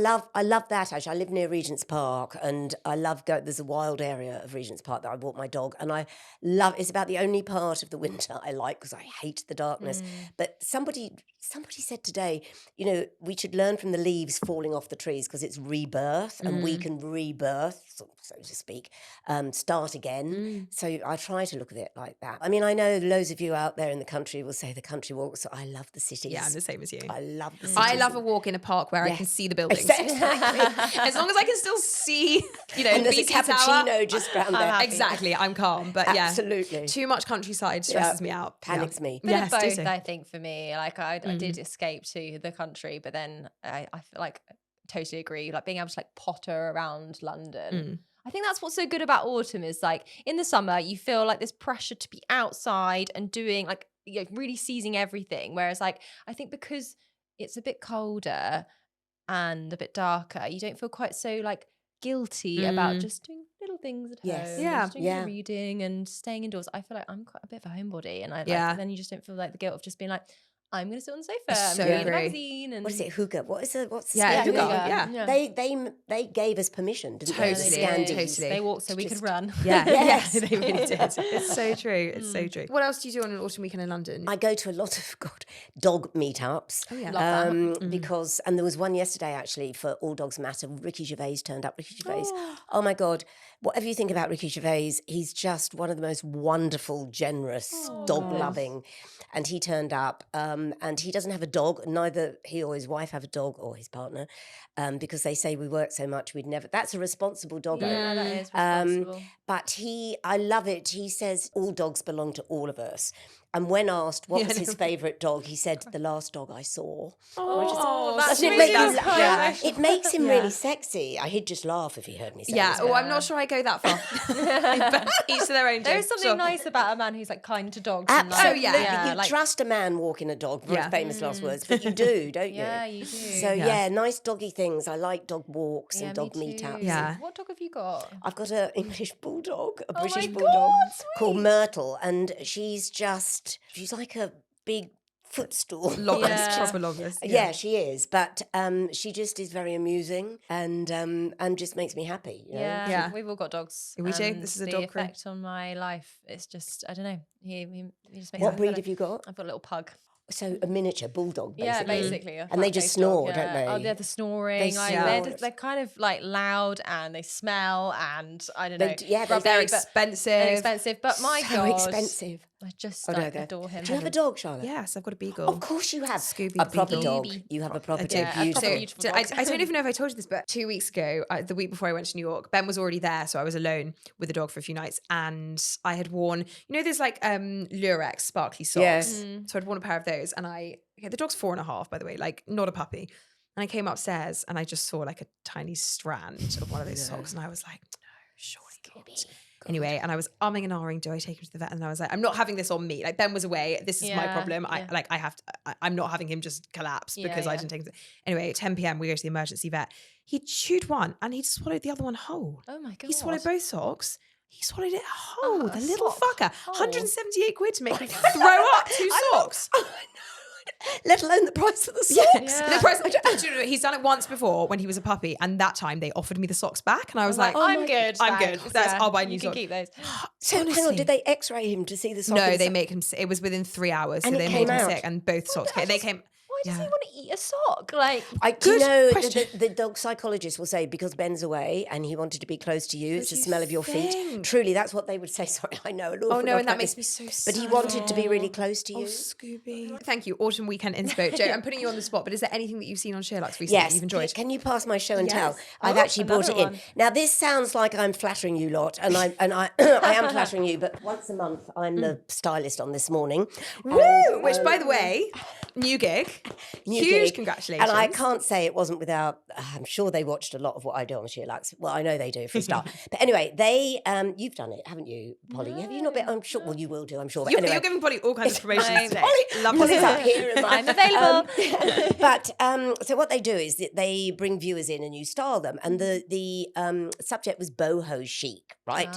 love that, actually. I live near Regent's Park, and I love there's a wild area of Regent's Park that I walk my dog, and I love. It's about the only part of the winter I like because I hate the darkness. But somebody said today, we should learn from the leaves falling off the trees because it's rebirth, and we can rebirth, so to speak, start again. So I try to look at it like that. I mean, I know loads of you out there in the country will say the country walk. So I love the cities. Yeah, I'm the same as you. I love the cities. I love a walk in a park where I can see the buildings. Exactly. As long as I can still see, and there's BC a cappuccino Tower, just round there. Exactly, I'm calm. But absolutely, too much countryside stresses me out, panics me. Bit of both, I think, for me. Like I did escape to the country, but then I feel like totally agree. Like being able to like potter around London. I think that's what's so good about autumn is like in the summer you feel like this pressure to be outside and doing like really seizing everything. Whereas like I think because it's a bit colder and a bit darker, you don't feel quite so like guilty about just doing little things at home, just doing your reading and staying indoors. I feel like I'm quite a bit of a homebody, and then you just don't feel like the guilt of just being like, I'm going to sit on the sofa and read a magazine. And what is it, hooga? What's the hooga? Yeah. They gave us permission, didn't they? Totally. They walked so we could run. Yeah, yes, they really did. It's so true. It's so true. What else do you do on an autumn weekend in London? I go to a lot of dog meetups. Oh yeah, love that. Because there was one yesterday actually for All Dogs Matter. Ricky Gervais turned up. Ricky Gervais. Oh my God. Whatever you think about Ricky Gervais, he's just one of the most wonderful, generous, dog-loving. And he turned up, and he doesn't have a dog. Neither he or his wife have a dog, or his partner, because they say we work so much we'd never. That's a responsible dog owner. Yeah, that is responsible. But I love it. He says all dogs belong to all of us. And when asked what was his favourite dog, he said, the last dog I saw. It makes him really sexy. He'd just laugh if he heard me say that. Yeah, I'm not sure I go that far. But each to their own. There is something nice about a man who's like kind to dogs. Absolutely. And, you like, trust a man walking a dog, famous last words, but you do, don't you? Yeah, you do. So nice doggy things. I like dog walks and dog meetups. Yeah. What dog have you got? I've got an English bulldog, a British bulldog called Myrtle, and she's like a big footstool. Proper longest. Yeah, she is. But she just is very amusing and just makes me happy. You know? Yeah, we've all got dogs. We do. This is a dog crew. The effect on my life, it's just, I don't know. He just makes What breed have you got? I've got a little pug. So a miniature bulldog, basically. Yeah, basically. And they just snore, don't they? Oh, they're the snoring. They're kind of like loud and they smell and I don't know. They're expensive. But my so God. expensive. I just adore him. Do you have a dog, Charlotte? Yes, I've got a beagle. Of course you have. Scooby a proper beagle. dog. You have a proper dog. Beautiful dog. I don't even know if I told you this, but 2 weeks ago, the week before I went to New York, Ben was already there, so I was alone with the dog for a few nights, and I had worn, there's like Lurex sparkly socks. Yes. So I'd worn a pair of those, and the dog's 4.5, by the way, like not a puppy. And I came upstairs and I just saw like a tiny strand of one of those socks, and I was like, no, surely not. Anyway, and I was umming and ahhing, do I take him to the vet? And I was like, I'm not having this on me. Like Ben was away. This is my problem. I'm not having him just collapse because I didn't take him. Anyway, 10 p.m. we go to the emergency vet. He chewed one and he swallowed the other one whole. Oh my God. He swallowed both socks. He swallowed it whole. The little fucker. 178 quid to make me throw up 2 socks. I know. Let alone the price of the socks. The price. He's done it once before when he was a puppy, and that time they offered me the socks back, and I was like, I'm good. I'll buy new socks. You can keep those. So hang on, did they X-ray him to see the socks? No, they make him. It was within 3 hours, so they made him sick, and both socks came. They came. Why does he want to eat a sock? Like, the dog psychologist will say because Ben's away and he wanted to be close to you, it's the smell of your feet. Truly, that's what they would say. Sorry, I know. And that makes me so sad. But he wanted to be really close to you. Oh, Scooby. Thank you. Autumn weekend inspo. Jo, I'm putting you on the spot, but is there anything that you've seen on SheerLuxe recently that you've enjoyed? Can you pass my show and tell? I've actually brought it in. Now, this sounds like I'm flattering you lot, and I am flattering you, but once a month I'm the stylist on This Morning. Woo! Which, by the way, New gig. New Huge gig. congratulations. And I can't say it wasn't without, I'm sure they watched a lot of what I do on SheerLuxe. Well, I know they do for a start. But anyway, they, you've done it, haven't you, Polly? Have you not been? I'm sure, well, you will do, I'm sure. But You're, anyway. you're giving Polly all kinds of promotions today. Polly's up here. I'm available. But so what they do is that they bring viewers in and you style them. And the subject was boho chic, right?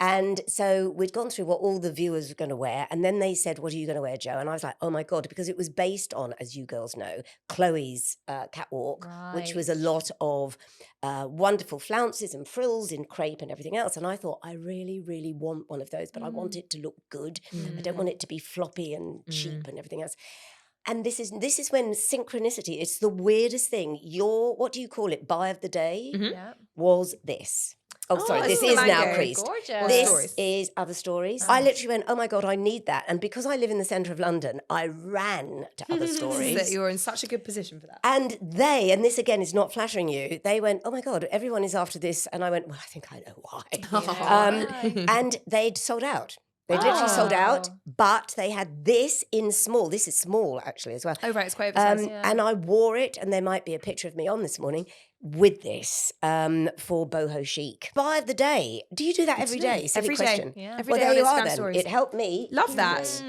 And so we'd gone through what all the viewers were going to wear. And then they said, what are you going to wear, Joe? And I was like, oh my God, because it was based on, as you girls know, Chloe's catwalk, which was a lot of wonderful flounces and frills in crepe and everything else. And I thought, I really, really want one of those, but I want it to look good. I don't want it to be floppy and cheap and everything else. And this is when synchronicity, it's the weirdest thing. Your, what do you call it, buy of the day was this. Oh, sorry, this is now creased. Gorgeous. This is Other Stories. I literally went, oh my God, I need that. And because I live in the centre of London, I ran to Other Stories. That you're in such a good position for that. And and this again is not flattering you, they went, oh my God, everyone is after this. And I went, well, I think I know why. And they'd sold out. They literally sold out, but they had this in small. This is small, actually, as well. Oh, right, it's quite oversized. And I wore it, and there might be a picture of me on this morning with this for boho chic. Buy of the day. Do you do that every day? Silly Every question. day. Yeah. Every day. Well, there you are then. Stories. It helped me. Love that.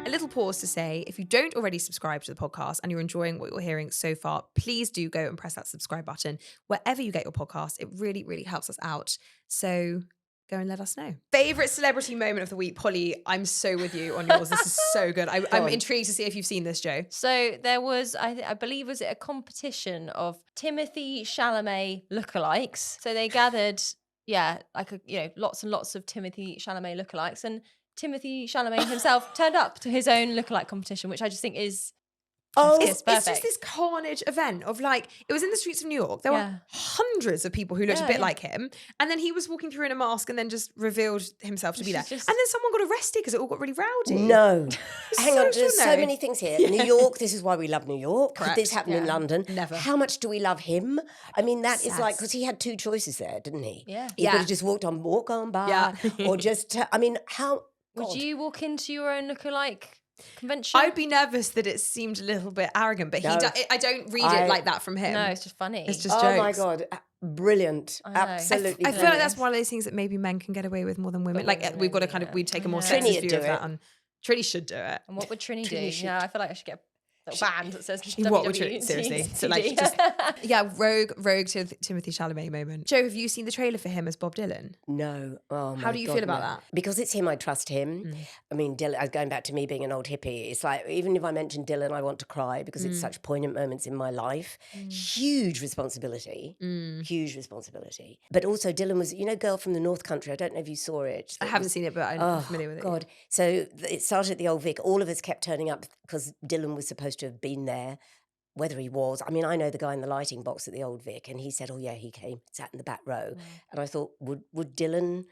A little pause to say, if you don't already subscribe to the podcast and you're enjoying what you're hearing so far, please do go and press that subscribe button wherever you get your podcast. It really, really helps us out. So go and let us know. Favorite celebrity moment of the week, Polly. I'm so with you on yours. This is so good. I'm intrigued to see if you've seen this, Joe. So there was, I believe, was it a competition of Timothée Chalamet lookalikes? So they gathered, lots and lots of Timothée Chalamet lookalikes, and Timothée Chalamet himself turned up to his own lookalike competition, which I just think is it's just this carnage event of like, it was in the streets of New York. There were hundreds of people who looked a bit like him. And then he was walking through in a mask and then just revealed himself to be there. And then someone got arrested because it all got really rowdy. No. Hang on, there's so many things here. New York, this is why we love New York. Correct. Could this happen in London? Never. How much do we love him? I mean, that is like, because he had two choices there, didn't he? Yeah. He could have just walk on by. Or just, how... Would you walk into your own lookalike convention? I'd be nervous that it seemed a little bit arrogant, but I don't read it like that from him. No, it's just funny. It's just jokes. Oh my God. Brilliant. Absolutely. I feel like that's one of those things that maybe men can get away with more than women. We've got to kind of, we'd take a more sexist view of that. And Trini should do it. And what would Trini do? Yeah, I feel like I should get little band that says what would you seriously? So like just rogue to Timothée Chalamet moment. Joe, have you seen the trailer for him as Bob Dylan? No. Oh my God. How do you feel about that? Because it's him, I trust him. I mean, Dylan, going back to me being an old hippie, it's like even if I mention Dylan, I want to cry because it's such poignant moments in my life. Huge responsibility. Huge responsibility. But also Dylan was, Girl from the North Country. I don't know if you saw it. I haven't seen it, but I'm familiar with it. God. So it started at the Old Vic. All of us kept turning up because Dylan was supposed to have been there, whether he was. I mean, I know the guy in the lighting box at the Old Vic, and he said, oh yeah, he came, sat in the back row. And I thought, would Dylan,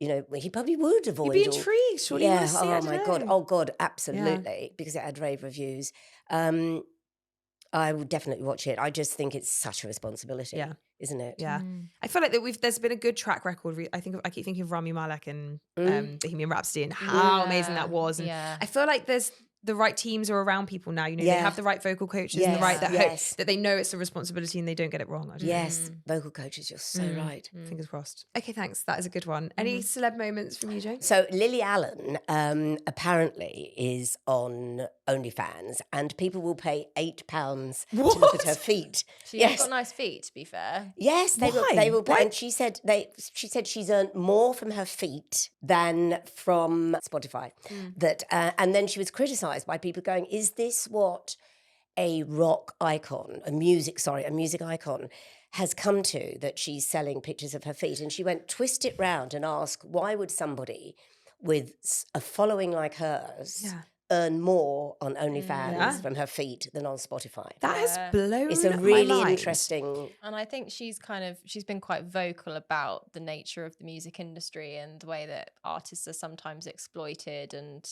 he probably would avoid. You'd be intrigued, surely. Yeah, oh my God. Oh God, absolutely. Because it had rave reviews. I would definitely watch it. I just think it's such a responsibility, isn't it? Yeah. I feel like that there's been a good track record. I keep thinking of Rami Malek and Bohemian Rhapsody and how amazing that was. And I feel like there's the right teams are around people now. They have the right vocal coaches and the right that they know it's a responsibility and they don't get it wrong. Vocal coaches, you're so right. Fingers crossed. Okay, thanks. That is a good one. Any celeb moments from you, Joe? So Lily Allen apparently is on OnlyFans, and people will pay £8 to look at her feet. She's got nice feet, to be fair. Yes, they will pay. And she said she's earned more from her feet than from Spotify. And then she was criticised by people going, is this what a rock icon, a music icon has come to, that she's selling pictures of her feet? And she went, twist it round and ask, why would somebody with a following like hers earn more on OnlyFans from her feet than on Spotify? That has blown It's a really interesting... And I think she's been quite vocal about the nature of the music industry and the way that artists are sometimes exploited. And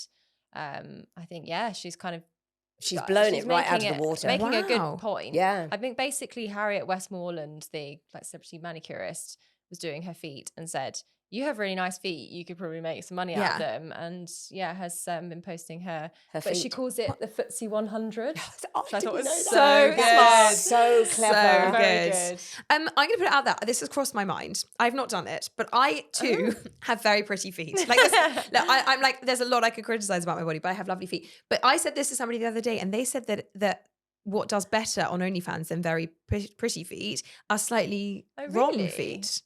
I think, she's blown it right out of the water. Making a good point. Yeah. I think basically Harriet Westmoreland, the celebrity manicurist, was doing her feet and said, you have really nice feet. You could probably make some money out of them. And has been posting her but feet. She calls it the FTSE 100. I thought was so smart. So clever. So Very good. I'm going to put it out there. This has crossed my mind. I've not done it, but I too have very pretty feet. Like, I'm like, there's a lot I could criticize about my body, but I have lovely feet. But I said this to somebody the other day, and they said that what does better on OnlyFans than very pretty feet are slightly wrong feet.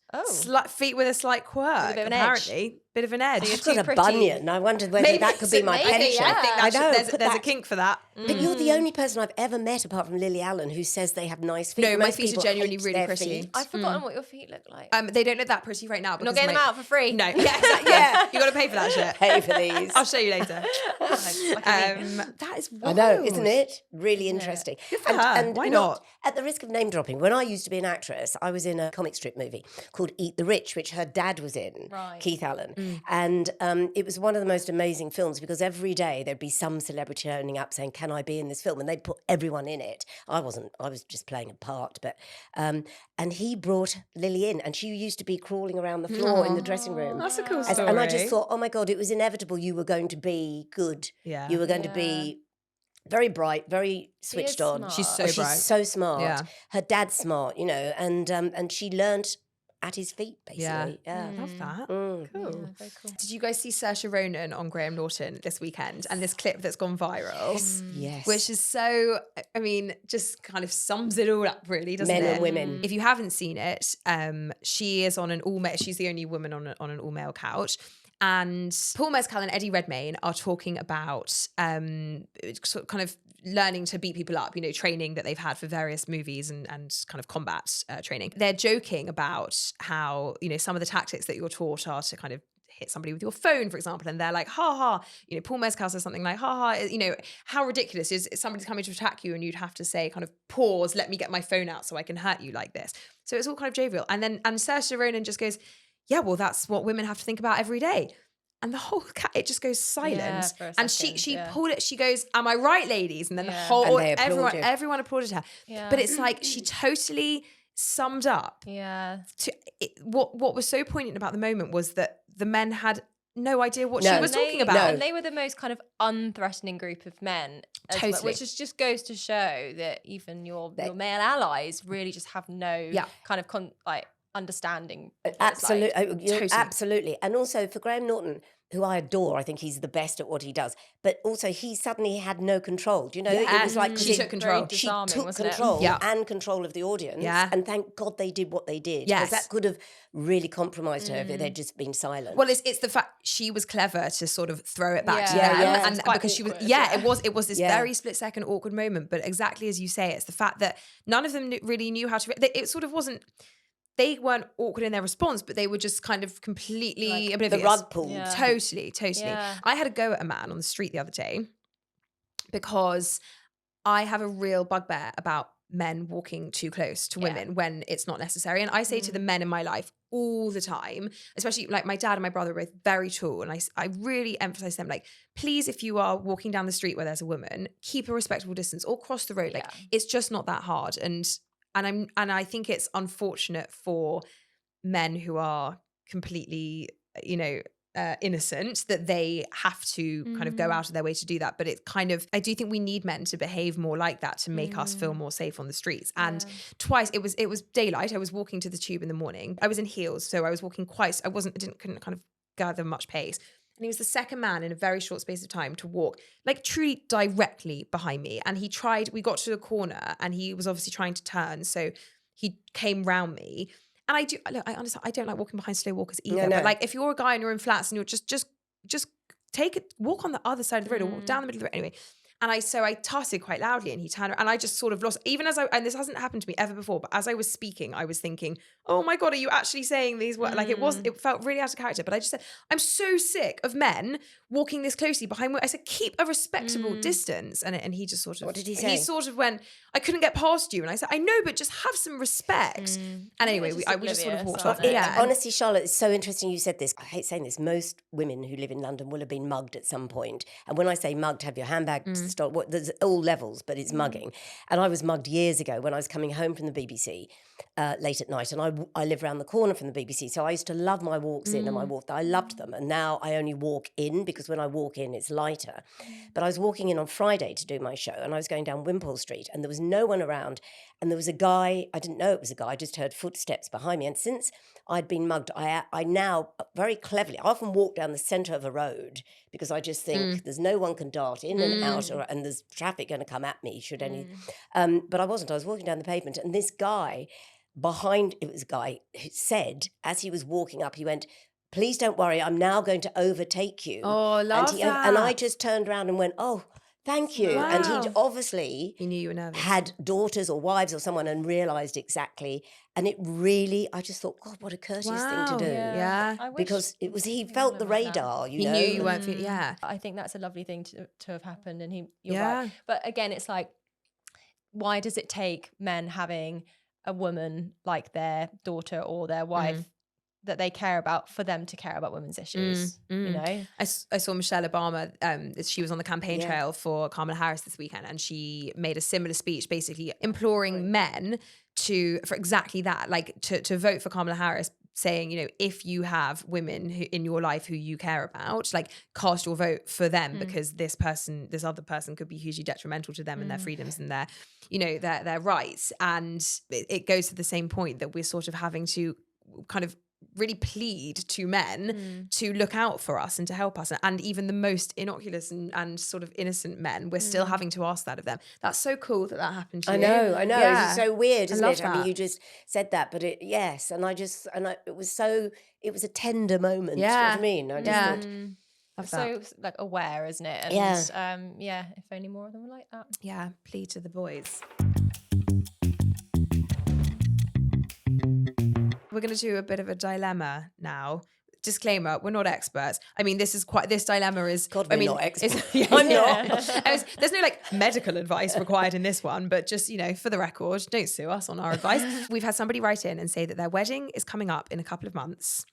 Feet with a slight quirk, apparently. Bit of an edge. I've got a bunion. I wonondered whether that could be my pension. I think there's a kink for that. But you're the only person I've ever met, apart from Lily Allen, who says they have nice feet. No, my feet are genuinely really pretty. I've forgotten what your feet look like. They don't look that pretty right now. Not getting them out for free. No. Yeah, exactly. Yeah. You got to pay for that shit. Pay for these. I'll show you later. That is wild. I know, isn't it? Really interesting. Good for her. And why not? At the risk of name dropping, when I used to be an actress, I was in a comic strip movie called Eat the Rich, which her dad was in, Keith Allen. And it was one of the most amazing films because every day there'd be some celebrity turning up saying, can I be in this film? And they'd put everyone in it. I wasn't, I was just playing a part. But and he brought Lily in, and she used to be crawling around the floor in the dressing room. That's a cool story. And I just thought, oh my God, it was inevitable. You were going to be good. Yeah. You were going to be very bright, very switched on. Smart. She's so bright. She's so smart. Yeah. Her dad's smart, you know, and she learnt at his feet, basically. Yeah. Love that. Mm. Cool. Yeah, very cool. Did you guys see Saoirse Ronan on Graham Norton this weekend and this clip that's gone viral? Yes. Which is so, I mean, just kind of sums it all up, really, doesn't it? Men and women. If you haven't seen it, she is on an all-male, she's the only woman on an all-male couch. And Paul Mescal and Eddie Redmayne are talking about sort of kind of learning to beat people up, you know, training that they've had for various movies and kind of combat training. They're joking about how, you know, some of the tactics that you're taught are to kind of hit somebody with your phone, for example, and they're like, ha ha, you know, Paul Mescal says something like, ha ha, you know, how ridiculous is somebody's coming to attack you and you'd have to say kind of, pause, let me get my phone out so I can hurt you like this. So it's all kind of jovial. And Saoirse Ronan just goes, yeah, well, that's what women have to think about every day. And the whole it just goes silent. For a and second, she pulled it, she goes, am I right, ladies? And then the whole, and everyone applauded her. Yeah. But it's like, she totally summed up. What was so poignant about the moment was that the men had no idea what she was talking about. And they were the most kind of unthreatening group of men. Totally. Well, which just goes to show that even your male allies really just have no kind of understanding. Absolutely. Absolutely. And also for Graham Norton, who I adore, I think he's the best at what he does. But also he suddenly had no control. Do you know? It was like she took control. She took control and control of the audience. Yeah. And thank God they did what they did. Yes. Because that could have really compromised her if they'd just been silent. Well, it's the fact she was clever to sort of throw it back to them. Yeah. And because she was, it was this very split second awkward moment. But exactly as you say, it's the fact that none of them really knew how to, it sort of wasn't, they weren't awkward in their response, but they were just kind of completely oblivious. The rug pulled. Yeah. Totally. Yeah. I had a go at a man on the street the other day because I have a real bugbear about men walking too close to women when it's not necessary. And I say to the men in my life all the time, especially like my dad and my brother are both very tall. And I really emphasize them, like, please, if you are walking down the street where there's a woman, keep a respectable distance or cross the road. Like, it's just not that hard. And I think it's unfortunate for men who are completely, you know, innocent that they have to kind of go out of their way to do that. But it's kind of, I do think we need men to behave more like that to make us feel more safe on the streets. And twice it was daylight. I was walking to the tube in the morning. I was in couldn't kind of gather much pace. And he was the second man in a very short space of time to walk, like truly directly behind me. And we got to the corner and he was obviously trying to turn. So he came round me. And I understand, I don't like walking behind slow walkers either. No. But like, if you're a guy and you're in flats and you're just walk on the other side of the road or walk down the middle of the road. Anyway. And I tutted quite loudly and he turned around and I just sort of lost, even as and this hasn't happened to me ever before, but as I was speaking, I was thinking, oh my God, are you actually saying these words? Like it felt really out of character, but I just said, I'm so sick of men walking this closely behind me. I said, keep a respectable distance. And he just sort of, what did he say? He sort of went, I couldn't get past you. And I said, I know, but just have some respect. And anyway, we just sort of walked off. Honestly, Charlotte, it's so interesting you said this. I hate saying this. Most women who live in London will have been mugged at some point. And when I say mugged, have your handbag stolen. There's all levels, but it's mugging. And I was mugged years ago when I was coming home from the BBC. late at night, and I live around the corner from the BBC, so I used to love my walks in and my walk. I loved them, and now I only walk in because when I walk in, it's lighter. But I was walking in on Friday to do my show, and I was going down Wimpole Street, and there was no one around, and there was a guy. I didn't know it was a guy. I just heard footsteps behind me, and since I'd been mugged, I now very cleverly, I often walk down the centre of a road because I just think there's no one can dart in and out, and there's traffic going to come at me should any. But I wasn't. I was walking down the pavement, and this guy behind, it was a guy who said, as he was walking up, he went, "Please don't worry, I'm now going to overtake you." Oh, love that. And I just turned around and went, "Oh, thank you." Wow. And he'd obviously He knew you were nervous. had daughters or wives or someone and realised exactly. And it really, I just thought, God, what a courteous thing to do. Yeah. I wish Because it was, he felt the radar, you He know. knew you weren't feeling, I think that's a lovely thing to have happened, and you're Yeah. right. But again, it's like, why does it take men having a woman like their daughter or their wife that they care about for them to care about women's issues? You know, I saw Michelle Obama. She was on the campaign trail for Kamala Harris this weekend, and she made a similar speech, basically imploring men for exactly that, like to vote for Kamala Harris, saying, you know, if you have women in your life who you care about, like cast your vote for them because this other person could be hugely detrimental to them and their freedoms and their, you know, their rights. And it goes to the same point that we're sort of having to kind of really plead to men to look out for us and to help us. And even the most innocuous and sort of innocent men, we're still having to ask that of them. That's so cool that happened to you. I know. Yeah. It's so weird, isn't it? That. I mean, you just said that, but it was a tender moment. Yeah. Do you know what I mean? I just thought, so like aware, isn't it? And if only more of them were like that. Yeah, plead to the boys. We're going to do a bit of a dilemma now. Disclaimer, we're not experts. I mean, this dilemma is... God, we're not experts. I'm not. There's no like medical advice required in this one, but just, you know, for the record, don't sue us on our advice. We've had somebody write in and say that their wedding is coming up in a couple of months.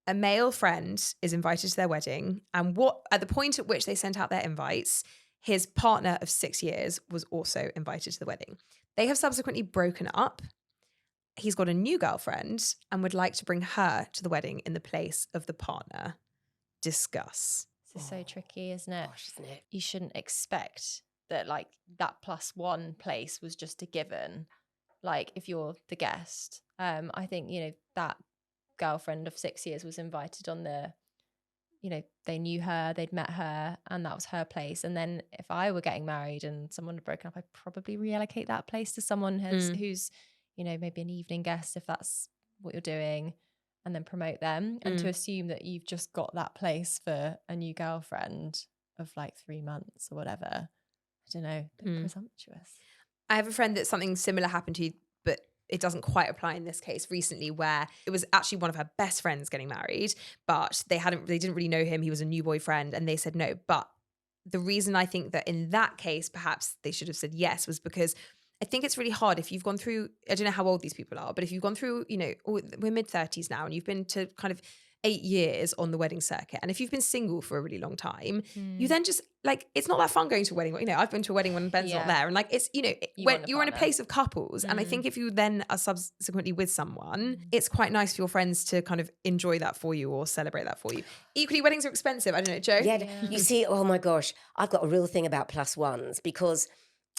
A male friend is invited to their wedding, and at the point at which they sent out their invites, his partner of 6 years was also invited to the wedding. They have subsequently broken up. He's got a new girlfriend and would like to bring her to the wedding in the place of the partner. Discuss. This is so tricky, isn't it? Gosh, isn't it? You shouldn't expect that like that +1 place was just a given. Like if you're the guest, I think, you know, that girlfriend of 6 years was invited on the, you know, they knew her, they'd met her, and that was her place. And then if I were getting married and someone had broken up, I'd probably reallocate that place to someone who's, you know, maybe an evening guest if that's what you're doing, and then promote them. And to assume that you've just got that place for a new girlfriend of like 3 months or whatever, I don't know, a bit presumptuous. I have a friend that something similar happened to, but it doesn't quite apply in this case recently, where it was actually one of her best friends getting married, but they didn't really know him. He was a new boyfriend, and they said no. But the reason I think that in that case, perhaps they should have said yes, was because I think it's really hard if you've gone through, I don't know how old these people are, but if you've gone through, you know, we're mid-30s now, and you've been to kind of 8 years on the wedding circuit, and if you've been single for a really long time, you then just like, it's not that fun going to a wedding. You know, I've been to a wedding when Ben's not there, and like, it's, you know, when you're in a place of couples, and I think if you then are subsequently with someone, it's quite nice for your friends to kind of enjoy that for you or celebrate that for you. Equally, weddings are expensive. I don't know, Joe? Yeah, you see, oh my gosh, I've got a real thing about +1s because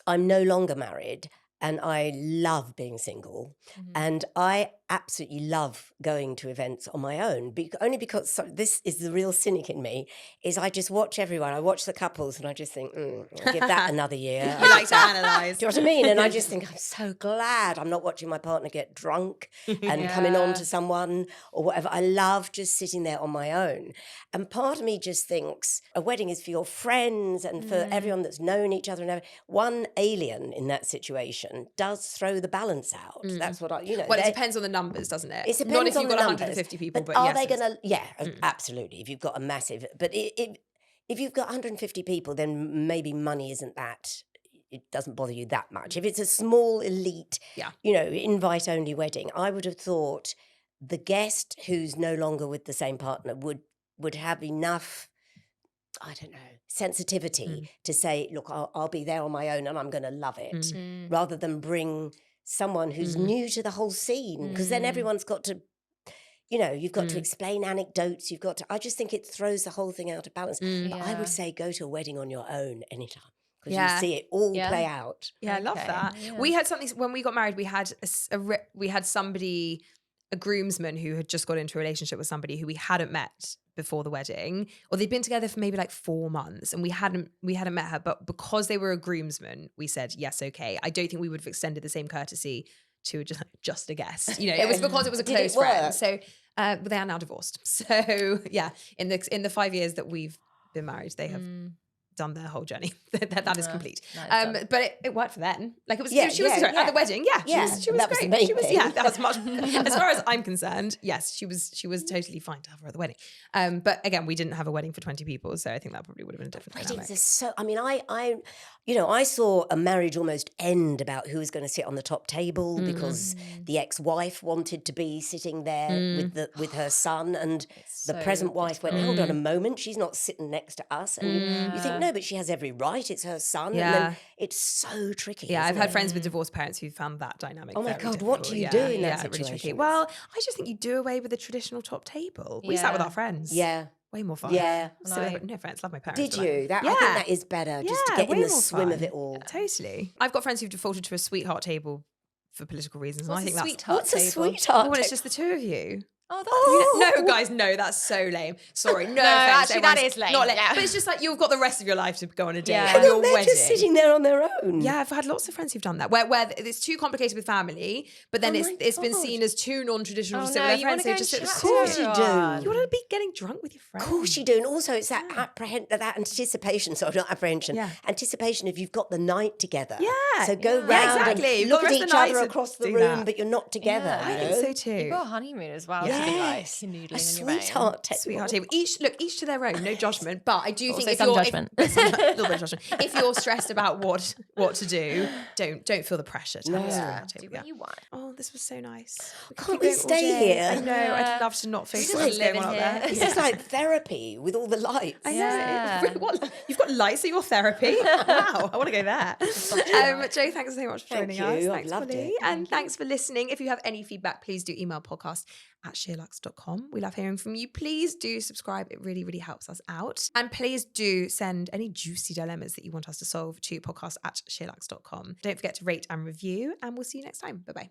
I'm no longer married. And I love being single, and I absolutely love going to events on my own. Only because this is the real cynic in me. Is I just watch everyone. I watch the couples, and I just think, I'll give that another year. You like to analyse. Do you know what I mean? And I just think I'm so glad I'm not watching my partner get drunk and coming on to someone or whatever. I love just sitting there on my own. And part of me just thinks a wedding is for your friends and for everyone that's known each other. And one alien in that situation does throw the balance out. That's what I, you know. Well, it depends on the numbers, doesn't it? It depends Not if on you've the got numbers, 150 people, but are yes, they going to? Yeah, absolutely. If you've got a massive, but if you've got 150 people, then maybe money isn't that. It doesn't bother you that much. If it's a small elite, you know, invite only wedding, I would have thought the guest who's no longer with the same partner would have enough, I don't know, sensitivity to say, look, I'll be there on my own and I'm going to love it, rather than bring someone who's new to the whole scene, because then everyone's got to, you've got to explain anecdotes. I just think it throws the whole thing out of balance. But I would say go to a wedding on your own anytime. Because you see it all play out. Yeah, I love that. Yeah. We had something, when we got married, we had somebody, a groomsman who had just got into a relationship with somebody who we hadn't met before the wedding, or they'd been together for maybe like 4 months, and we hadn't met her, but because they were a groomsman, we said, yes, okay. I don't think we would have extended the same courtesy to just a guest. It was because it was a close friend. So they are now divorced. So yeah, in the 5 years that we've been married, they have done their whole journey. that is complete. But it worked for them. Like it was, she was at the wedding. Yeah, she was great. That was much. As far as I'm concerned, yes, she was totally fine to have her at the wedding. But again, we didn't have a wedding for 20 people, so I think that probably would have been a different dynamic. Weddings are so. I mean, I saw a marriage almost end about who was going to sit on the top table because the ex-wife wanted to be sitting there with her son, and the present wife went, hold on a moment, she's not sitting next to us. And you think, no, but she has every right, it's her son. Yeah. And then it's so tricky. Yeah, I've had friends with divorced parents who found that dynamic my very God, difficult. what do you do in that situation? Really tricky. Well, I just think you do away with the traditional top table. We sat with our friends. Yeah. Way more fun. Yeah. No offense, love my parents. Did you? I think that is better, just to get in the swim of it all. Totally. I've got friends who've defaulted to a sweetheart table for political reasons. What's and I think what's a sweetheart? When it's just the two of you. Oh, no, guys, no, that's so lame. Sorry, no, actually, that is lame. Not lame. Yeah. But it's just like you've got the rest of your life to go on a date. And your they're wedding. just sitting there on their own. Yeah, I've had lots of friends who've done that, where it's too complicated with family, but then it's been seen as too non-traditional to sit with their friends. They just sit. Of course you do. You want to be getting drunk with your friends. Of course you do. And also it's that anticipation, sorry, not apprehension, anticipation of you've got the night together. Yeah. So go round and look at each other across the room, but you're not together. I think so too. You've got a honeymoon as well. Yes. A sweetheart table. Each to their own, no judgment. But I do think some judgment. A little bit of judgment. If you're stressed about what to do, don't feel the pressure to have a sweetheart table. Do what you want. Oh, this was so nice. Can't we stay here? I know. I'd love to not face what's going on up there. This is like therapy with all the lights. I know. What? You've got lights at your therapy? Wow, I want to go there. Jo, thanks so much for joining us. Thanks, loved it. And thanks for listening. If you have any feedback, please do email podcast@SheerLuxe.com. We love hearing from you. Please do subscribe. It really, really helps us out. And please do send any juicy dilemmas that you want us to solve to podcast@SheerLuxe.com. Don't forget to rate and review, and we'll see you next time. Bye-bye.